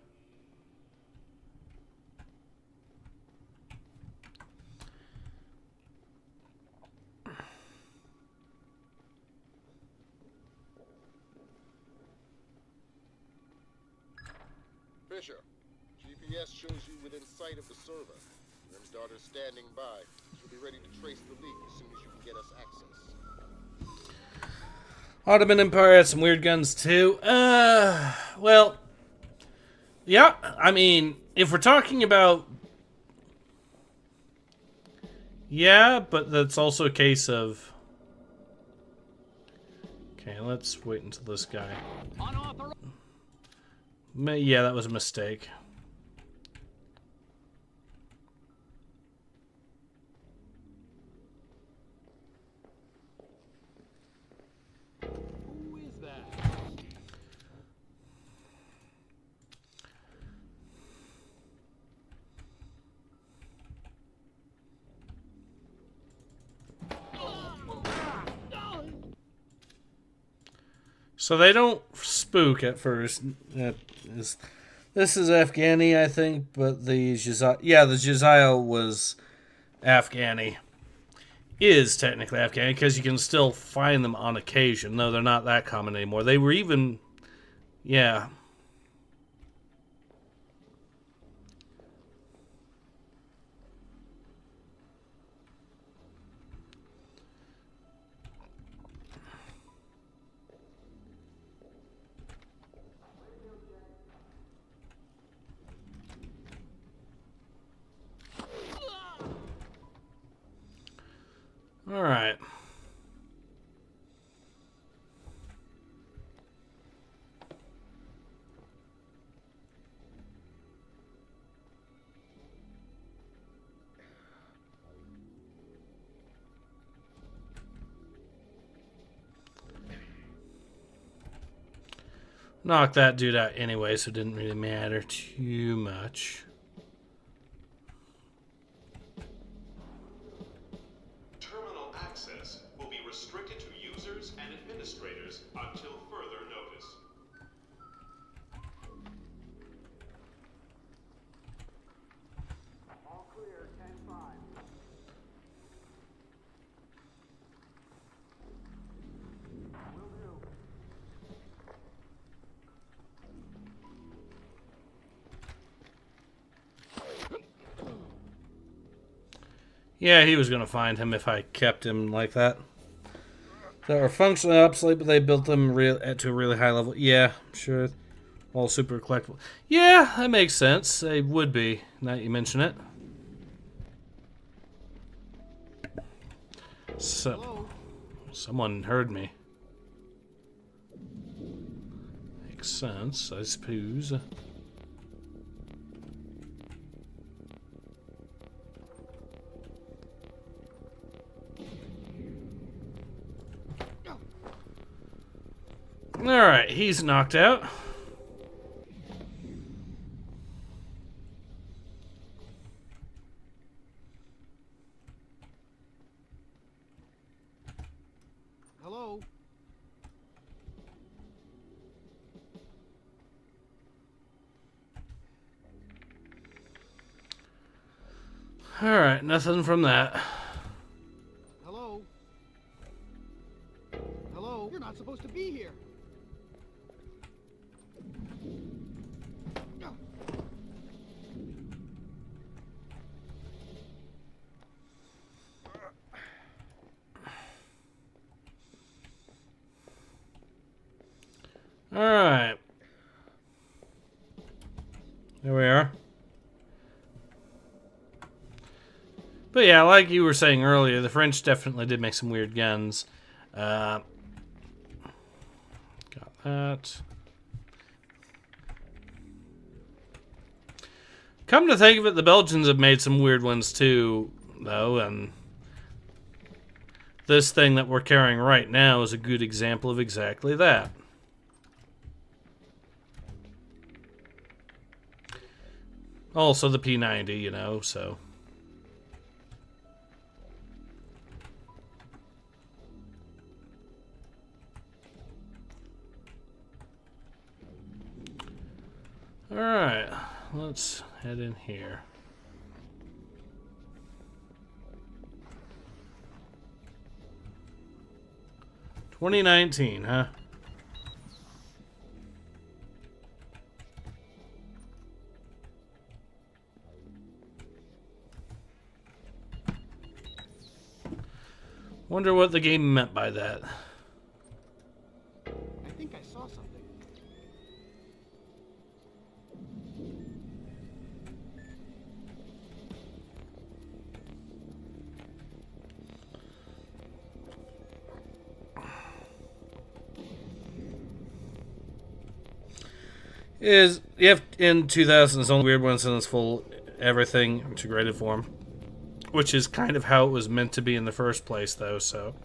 Fisher, GPS shows you within sight of the server. Grim's daughter's standing by. She'll be ready to trace the leak as soon as you can get us access. Ottoman Empire had some weird guns too. Well, yeah, I mean, if we're talking about... Yeah, but that's also a case of... Okay, let's wait until this guy... Yeah, that was a mistake. Who is that? So they don't spook at first. This is Afghani, I think, but the Josiah... Yeah, the Josiah was Afghani. Is technically Afghani, because you can still find them on occasion, though they're not that common anymore. They were even... Yeah. All right. Knocked that dude out anyway, so it didn't really matter too much. Access will be restricted to users and administrators until further notice. All clear, 10-5. Will do. Yeah, he was going to find him if I kept him like that. They are functionally obsolete, but they built them to a really high level. Yeah, sure. All super collectible. Yeah, that makes sense. They would be, now that you mention it. So, someone heard me. Makes sense, I suppose. Alright, he's knocked out. Hello? Alright, nothing from that. Hello? Hello? You're not supposed to be here. Alright. There we are. But yeah, like you were saying earlier, the French definitely did make some weird guns. Got that. Come to think of it, the Belgians have made some weird ones too, though, and this thing that we're carrying right now is a good example of exactly that. Also the P90, you know, so... Alright, let's head in here. $2019, huh? Wonder what the game meant by that. I think I saw something. Is if in 2000 it's only weird ones in its full everything integrated form, which is kind of how it was meant to be in the first place, though. So,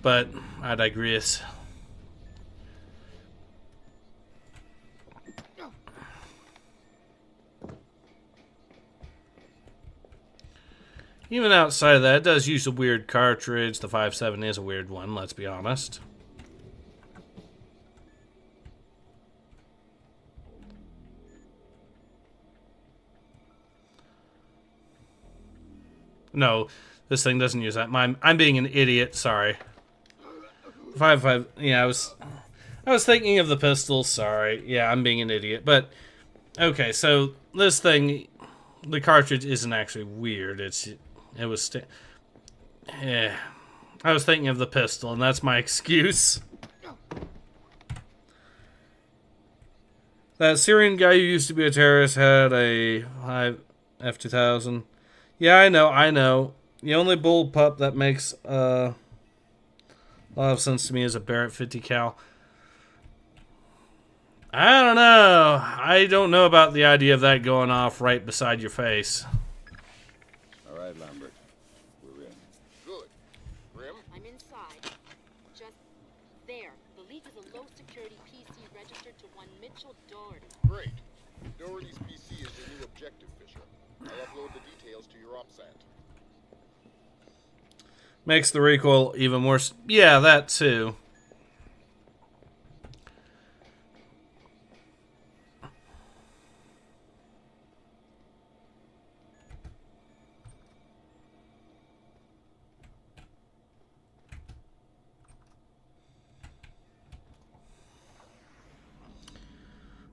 but I digress. Even outside of that, it does use a weird cartridge. The 5.7 is a weird one, let's be honest. No, this thing doesn't use that. I'm being an idiot, sorry. 5.5, yeah, I was thinking of the pistol, sorry. Yeah, I'm being an idiot. But, okay, so this thing, the cartridge isn't actually weird. I was thinking of the pistol, and that's my excuse. That Syrian guy who used to be a terrorist had a F2000. Yeah, I know. The only bullpup that makes a lot of sense to me is a Barrett 50 cal. I don't know. I don't know about the idea of that going off right beside your face. All right, Lambert. We're in. Good. Grim? I'm inside. Just there. The leak is a low-security PC registered to one Mitchell Doherty. Great. Doherty's PC is your new objective, Fisher. I'll upload the details to your OpSat. Makes the recoil even worse. Yeah, that too.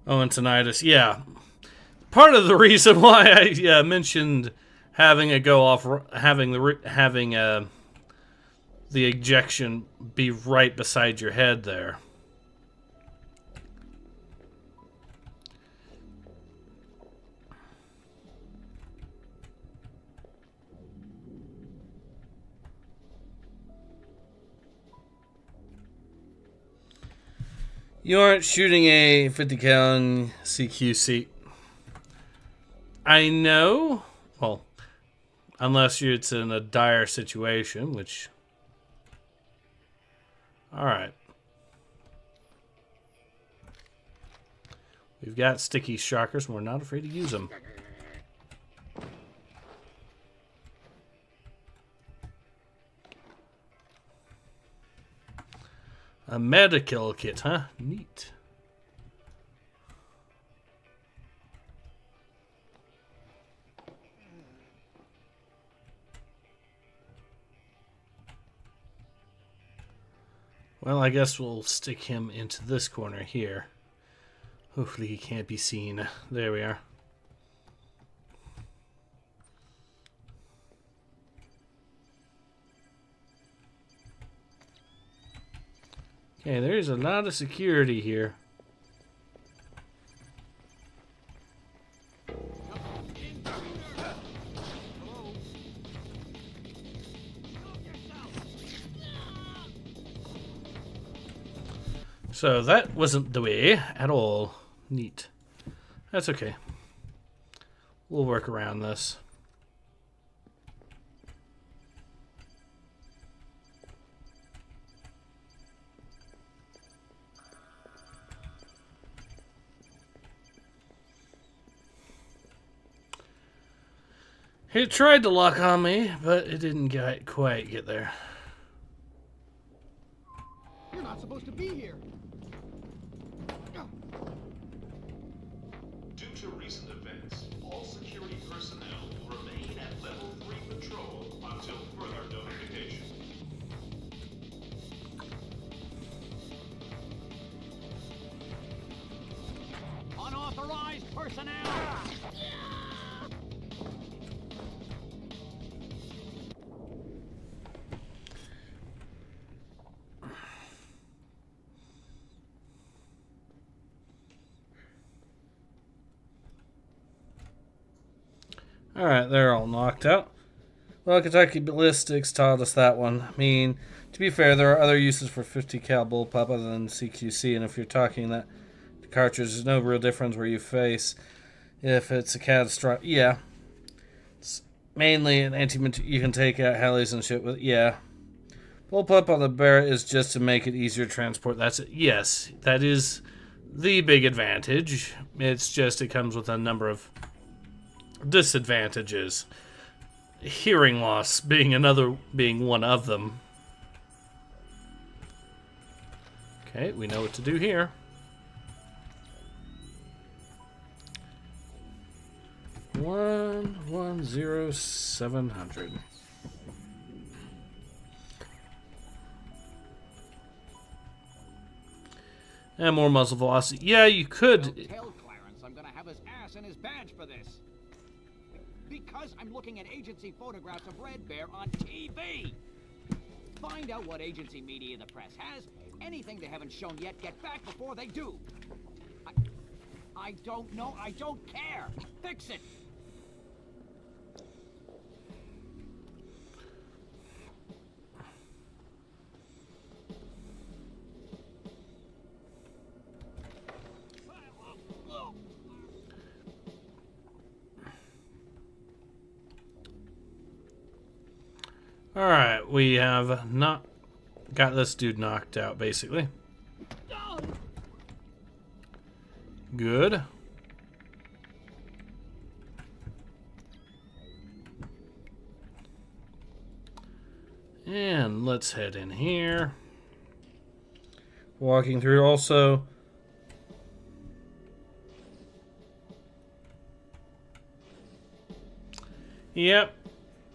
Oh, and tinnitus. Yeah. Part of the reason why I mentioned having a go off, having the ejection be right beside your head there. You aren't shooting a 50 cal in CQC. I know. Well, unless it's in a dire situation, which... Alright. We've got sticky shockers, and we're not afraid to use them. A medical kit, huh? Neat. Well, I guess we'll stick him into this corner here. Hopefully he can't be seen. There we are. Okay, there's a lot of security here. So that wasn't the way at all. Neat. That's okay. We'll work around this. It tried to lock on me, but it didn't quite get there. You're not supposed to be here. Due to recent events, all security personnel will remain at level 3 patrol until further notification. Unauthorized personnel! Alright, they're all knocked out. Well, Kentucky Ballistics taught us that one. I mean, to be fair, there are other uses for 50 cal bullpup other than CQC, and if you're talking that the cartridge, there's no real difference where you face. If it's a catastrophic, yeah. It's mainly an you can take out helis and shit with, yeah. Bullpup on the Barrett is just to make it easier to transport. That's it. Yes, that is the big advantage. It's just it comes with a number of disadvantages. Hearing loss being one of them. Okay, we know what to do here. $110,700. And more muzzle velocity. Yeah, you could. Don't tell Clarence I'm gonna have his ass and his badge for this. Because I'm looking at agency photographs of Red Bear on TV. Find out what agency media the press has. Anything they haven't shown yet, get back before they do. I don't know. I don't care. Fix it. Alright, we have not got this dude knocked out, basically. Good. And let's head in here. Walking through also. Yep,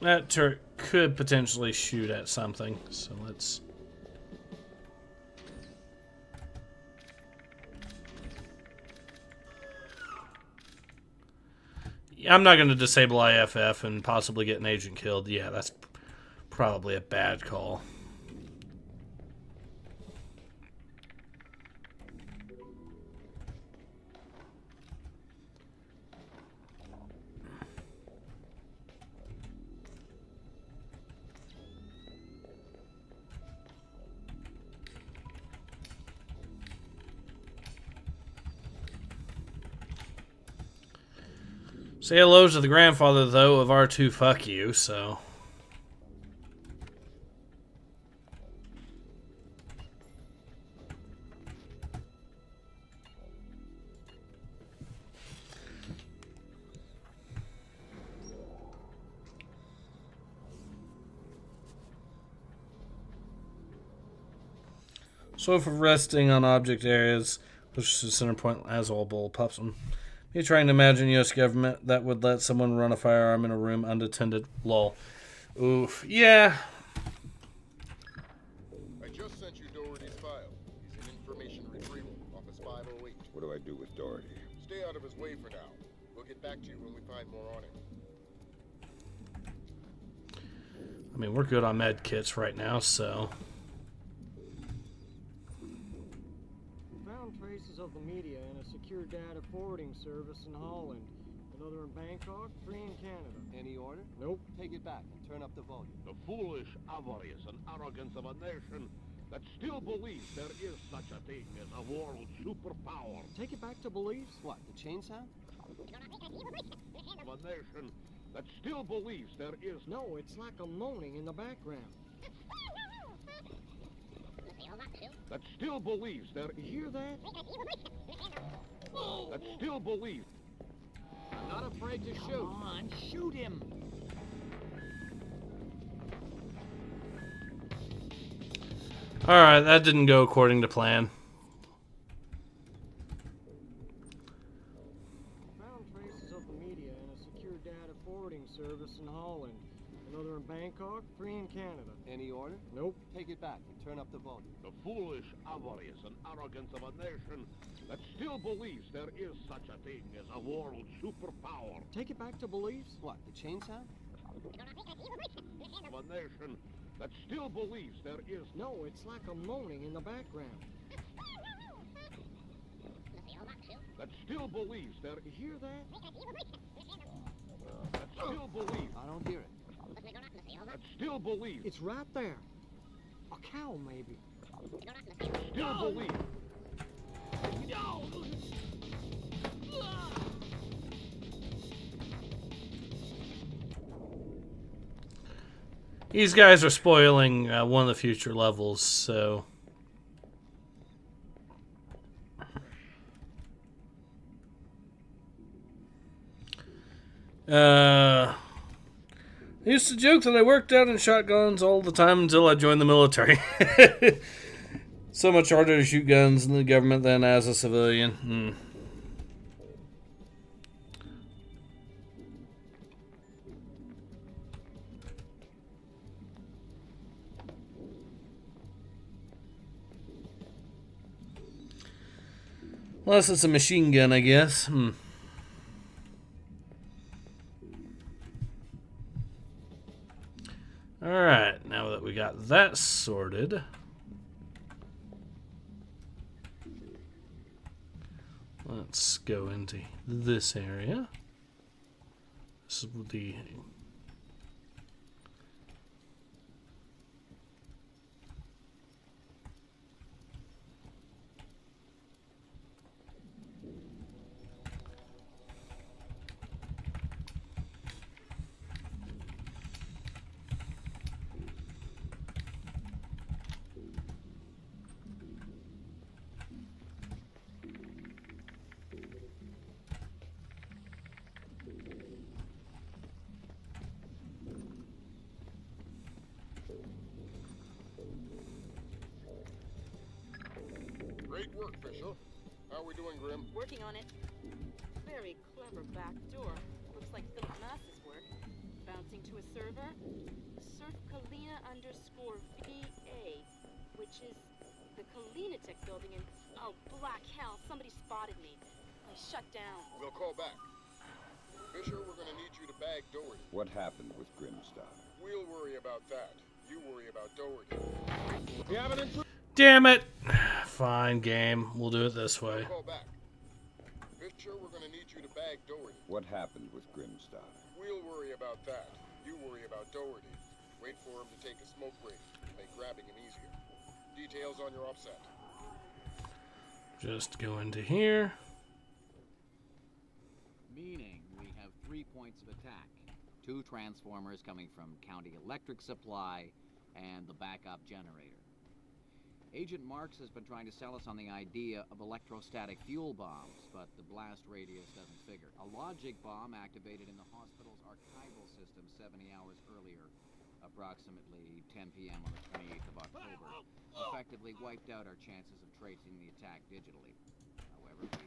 that turret could potentially shoot at something, so let's... I'm not going to disable IFF and possibly get an agent killed. Yeah, that's probably a bad call. Say hello to the grandfather, though, of R2 fuck you, so... So for resting on object areas, which is the center point as all bull pups. Me trying to imagine U.S. government that would let someone run a firearm in a room unattended. Lol. Oof. Yeah. I just sent you Doherty's file. He's in information retrieval, Office 508. What do I do with Doherty? Stay out of his way for now. We'll get back to you when we find more on him. I mean, we're good on med kits right now, so... Traces of the media in a secure data forwarding service in Holland. Another in Bangkok, 3 in Canada. Any order? Nope. Take it back and turn up the volume. The foolish avarice and arrogance of a nation that still believes there is such a thing as a world superpower. Take it back to beliefs? What, the chain sound? Of a nation that still believes there is... No, it's like a moaning in the background. That still believes there... You hear that? That still believes... I'm not afraid to shoot. Come on, shoot him. Alright, that didn't go according to plan. Found traces of the media in a secure data forwarding service in Holland. Another in Bangkok, 3 in Canada. Any order? Nope. Take it back and turn up the volume. The foolish avarice and arrogance of a nation that still believes there is such a thing as a world superpower. Take it back to beliefs? What, the chain sound? Of a nation that still believes there is... No, it's like a moaning in the background. That still believes there... You hear that? That still He'll believe. It's right there. A cow, maybe. He'll believe. These guys are spoiling one of the future levels, so... I used to joke that I worked out in shotguns all the time until I joined the military. So much harder to shoot guns in the government than as a civilian. Unless it's a machine gun, I guess. Alright, now that we got that sorted, let's go into this area. This is the... Great work, Fisher. How are we doing, Grim? Working on it. Very clever back door. Looks like Philip Mass's work. Bouncing to a server. Surfkalina_VA, which is the Kalinatek building in... Oh, black hell. Somebody spotted me. I shut down. We'll call back. Fisher, we're gonna need you to bag Doherty. What happened with Grimstar? We'll worry about that. You worry about Doherty. We have an intruder. Damn it! Fine, game. We'll do it this way. Call back. Fisher, we're gonna need you to bag Doherty. What happened with Grimstar? We'll worry about that. You worry about Doherty. Wait for him to take a smoke break. Make grabbing him easier. Details on your offset. Just go into here. Meaning we have 3 points of attack. 2 transformers coming from County Electric Supply and the backup generator. Agent Marks has been trying to sell us on the idea of electrostatic fuel bombs, but the blast radius doesn't figure. A logic bomb activated in the hospital's archival system 70 hours earlier, approximately 10 p.m. on the 28th of October, effectively wiped out our chances of tracing the attack digitally.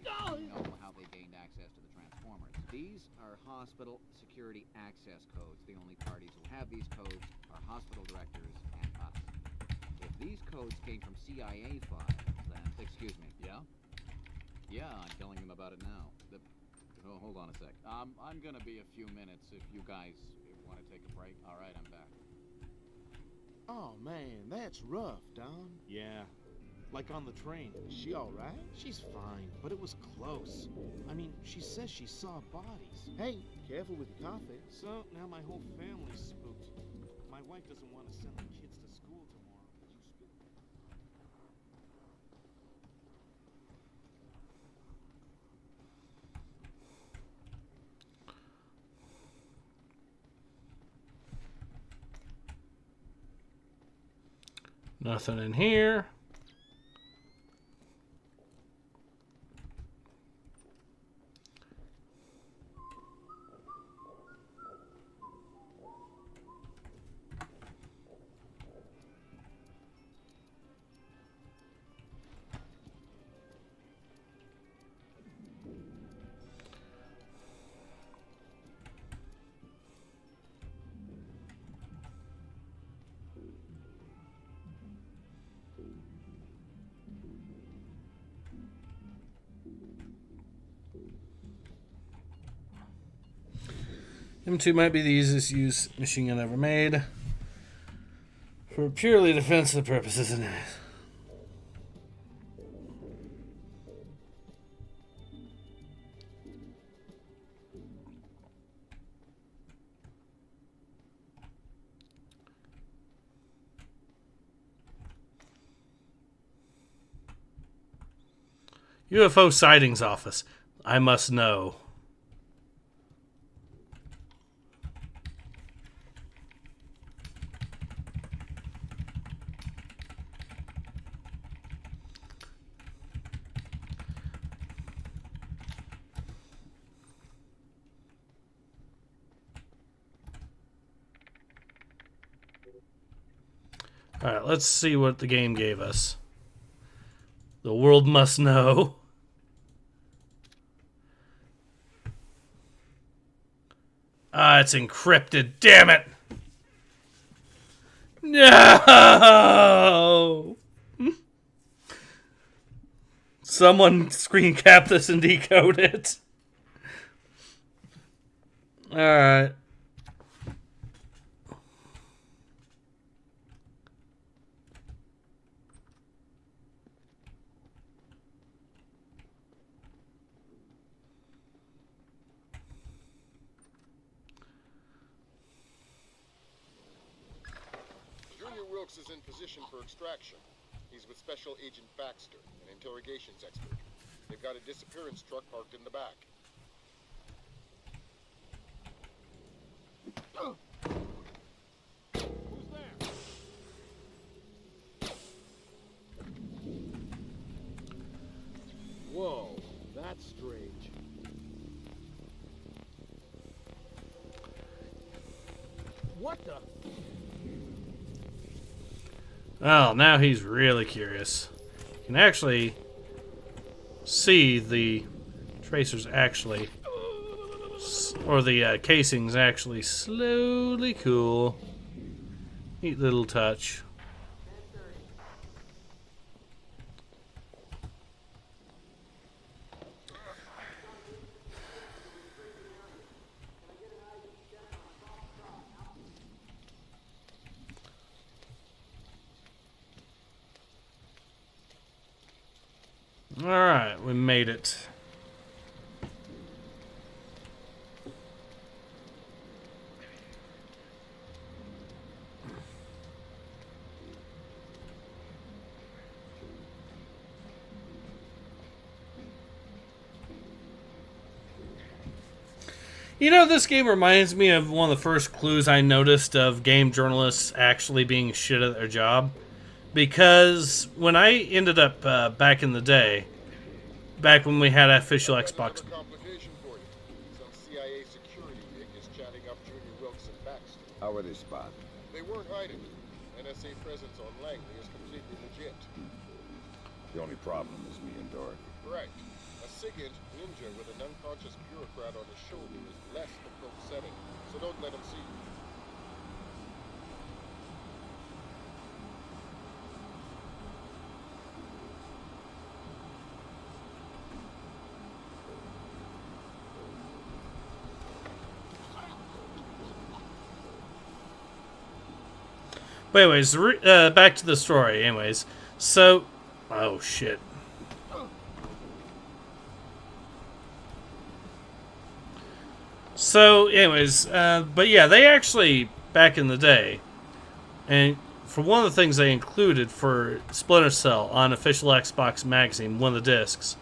However, we know how they gained access to the transformers. These are hospital security access codes. The only parties who have these codes are hospital directors and us. If these codes came from CIA files, then... Excuse me. Yeah? Yeah, I'm telling him about it now. Oh, hold on a sec. I'm gonna be a few minutes if you guys want to take a break. All right, I'm back. Oh, man, that's rough, Don. Yeah. Like on the train. Is she all right? She's fine, but it was close. I mean, she says she saw bodies. Hey, careful with your coffee. So, now my whole family's spooked. My wife doesn't want to send the kids to school tomorrow. Nothing in here. M2 might be the easiest use machine gun ever made for purely defensive purposes. UFO Sightings Office. I must know. Alright, let's see what the game gave us. The world must know. Ah, it's encrypted. Damn it! No! Someone screen cap this and decode it. Alright. Is in position for extraction. He's with Special Agent Baxter, an interrogations expert. They've got a disappearance truck parked in the back. Who's there? Whoa, that's strange. What the? Well, now he's really curious. You can actually see the tracers actually, or the casings actually slowly cool. Neat little touch. Alright, we made it. You know, this game reminds me of one of the first clues I noticed of game journalists actually being shit at their job. Because when I ended up back in the day, back when we had official Xbox. Complication for you. Some CIA security dick is chatting up Junior Wilkes and Baxter. How were they spotted? They weren't hiding. NSA presence on Langley is completely legit. The only problem is me and Dorothy. Correct. A SIGINT ninja with an unconscious bureaucrat on his shoulder is less than copacetic, so don't let him see you. But anyways, back to the story. Anyways, so, oh shit. So, anyways, but yeah, they actually, back in the day, and for one of the things they included for Splinter Cell on official Xbox magazine, one of the discs,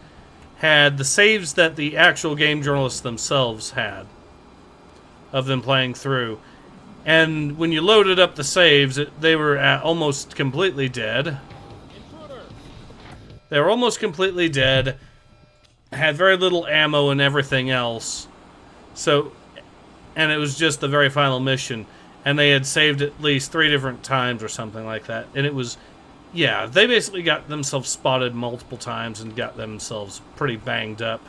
had the saves that the actual game journalists themselves had of them playing through. And when you loaded up the saves, they were almost completely dead. They were almost completely dead, had very little ammo and everything else. So, and it was just the very final mission. And they had saved at least 3 different times or something like that. And it was, yeah, they basically got themselves spotted multiple times and got themselves pretty banged up.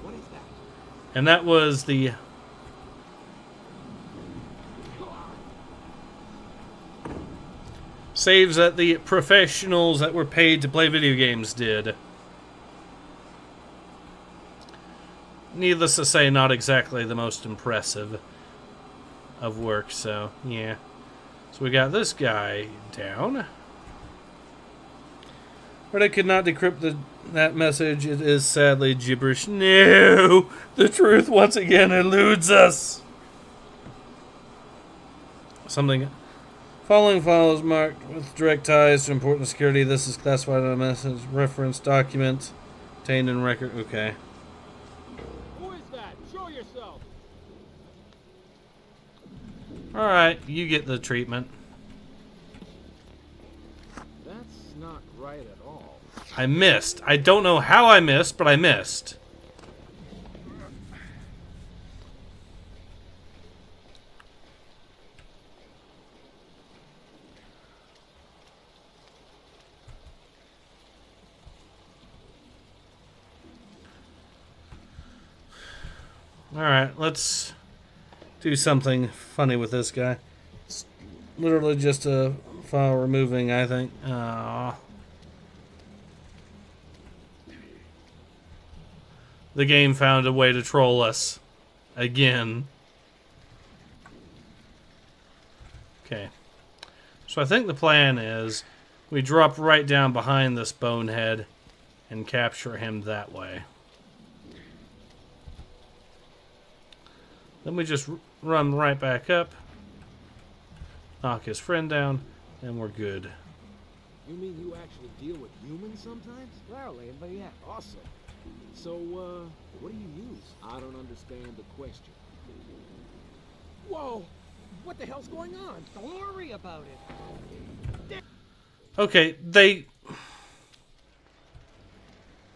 What is that? And that was the... saves that the professionals that were paid to play video games did. Needless to say, not exactly the most impressive of work, so yeah. So we got this guy down. But I could not decrypt that message. It is sadly gibberish. No! The truth once again eludes us! Something Following file is marked with direct ties to important security. This is classified on a message reference document obtained in record. Okay. Who is that? Show yourself. Alright, you get the treatment. That's not right at all. I missed. I don't know how I missed, but I missed. Alright, let's do something funny with this guy. It's literally just a file removing, I think. Aww. The game found a way to troll us. Again. Okay. So I think the plan is we drop right down behind this bonehead and capture him that way. Then we just run right back up, knock his friend down, and we're good. You mean you actually deal with humans sometimes? Rarely, but yeah. Awesome. So, what do you use? I don't understand the question. Whoa! What the hell's going on? Don't worry about it. Okay, they...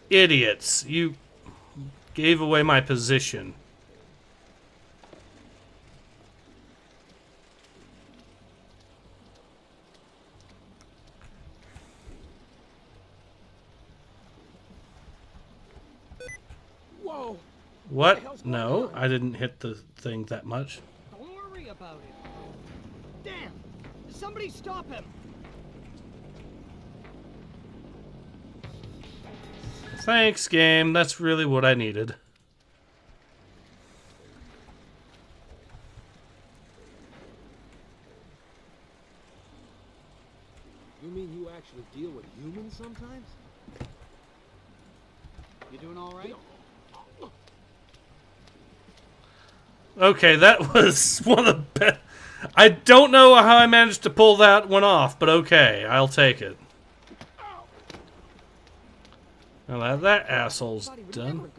Idiots. You gave away my position. Whoa! What? No, I didn't hit the thing that much. Don't worry about it. Damn! Somebody stop him! Thanks, game. That's really what I needed. You mean you actually deal with humans sometimes? You doing all right? Okay, that was one of the best. I don't know how I managed to pull that one off, but okay, I'll take it. Now that asshole's done.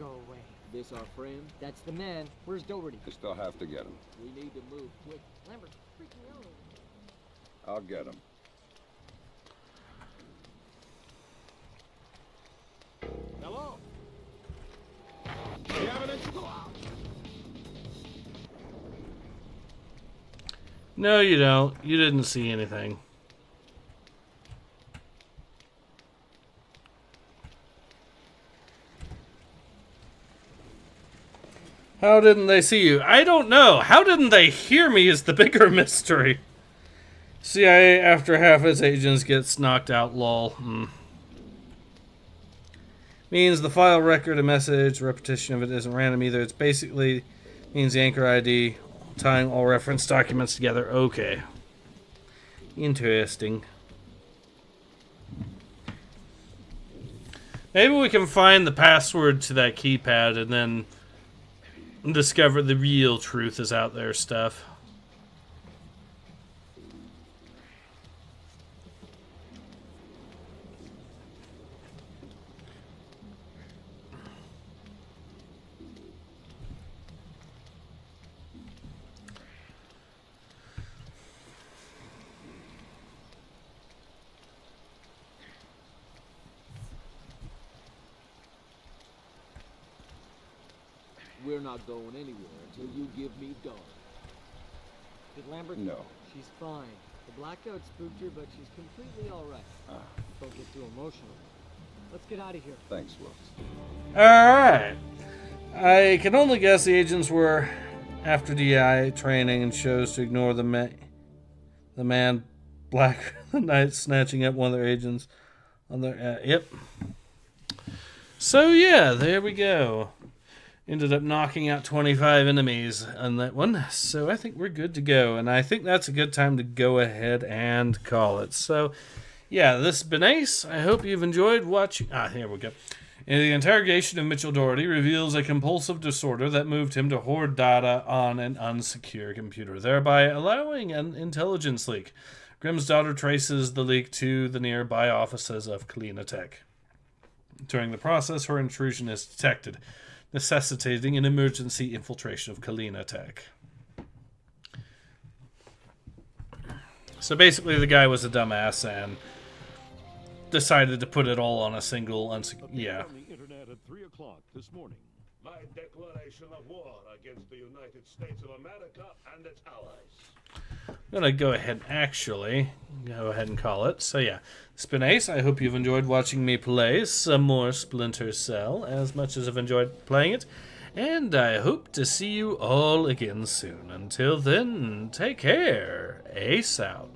This our friend? That's the man. Where's Doherty? You still have to get him. We need to move quick. Lambert, freaking out. I'll get him. Hello? The evidence go out. No, you don't. You didn't see anything. How didn't they see you? I don't know. How didn't they hear me is the bigger mystery. CIA after half its agents gets knocked out, lol. Means the file record, a message, repetition of it isn't random either. It's basically means the anchor ID, tying all reference documents together. Okay. Interesting. Maybe we can find the password to that keypad and then discover the real truth is out there stuff. We're not going anywhere until you give me Dawn. Did Lambert? No. She's fine. The blackout spooked her, but she's completely alright. Don't get too emotional. Let's get out of here. Thanks, Wilkes. Alright. I can only guess the agents were after DI training and chose to ignore the man Black the Knight snatching up one of their agents on their yep. So yeah, there we go. Ended up knocking out 25 enemies on that one. So I think we're good to go. And I think that's a good time to go ahead and call it. So, yeah, this has been Ace. I hope you've enjoyed watching. Here we go. The interrogation of Mitchell Doherty reveals a compulsive disorder that moved him to hoard data on an unsecure computer, thereby allowing an intelligence leak. Grimm's daughter traces the leak to the nearby offices of Kalinatech. During the process, her intrusion is detected, necessitating an emergency infiltration of Kalinatech. So basically, the guy was a dumbass and decided to put it all on a single yeah. On the internet at 3 o'clock this morning. My declaration of war against the United States of America and its allies. I'm gonna go ahead and call it. So yeah, it's been Ace. I hope you've enjoyed watching me play some more Splinter Cell as much as I've enjoyed playing it, and I hope to see you all again soon. Until then, take care. Ace out.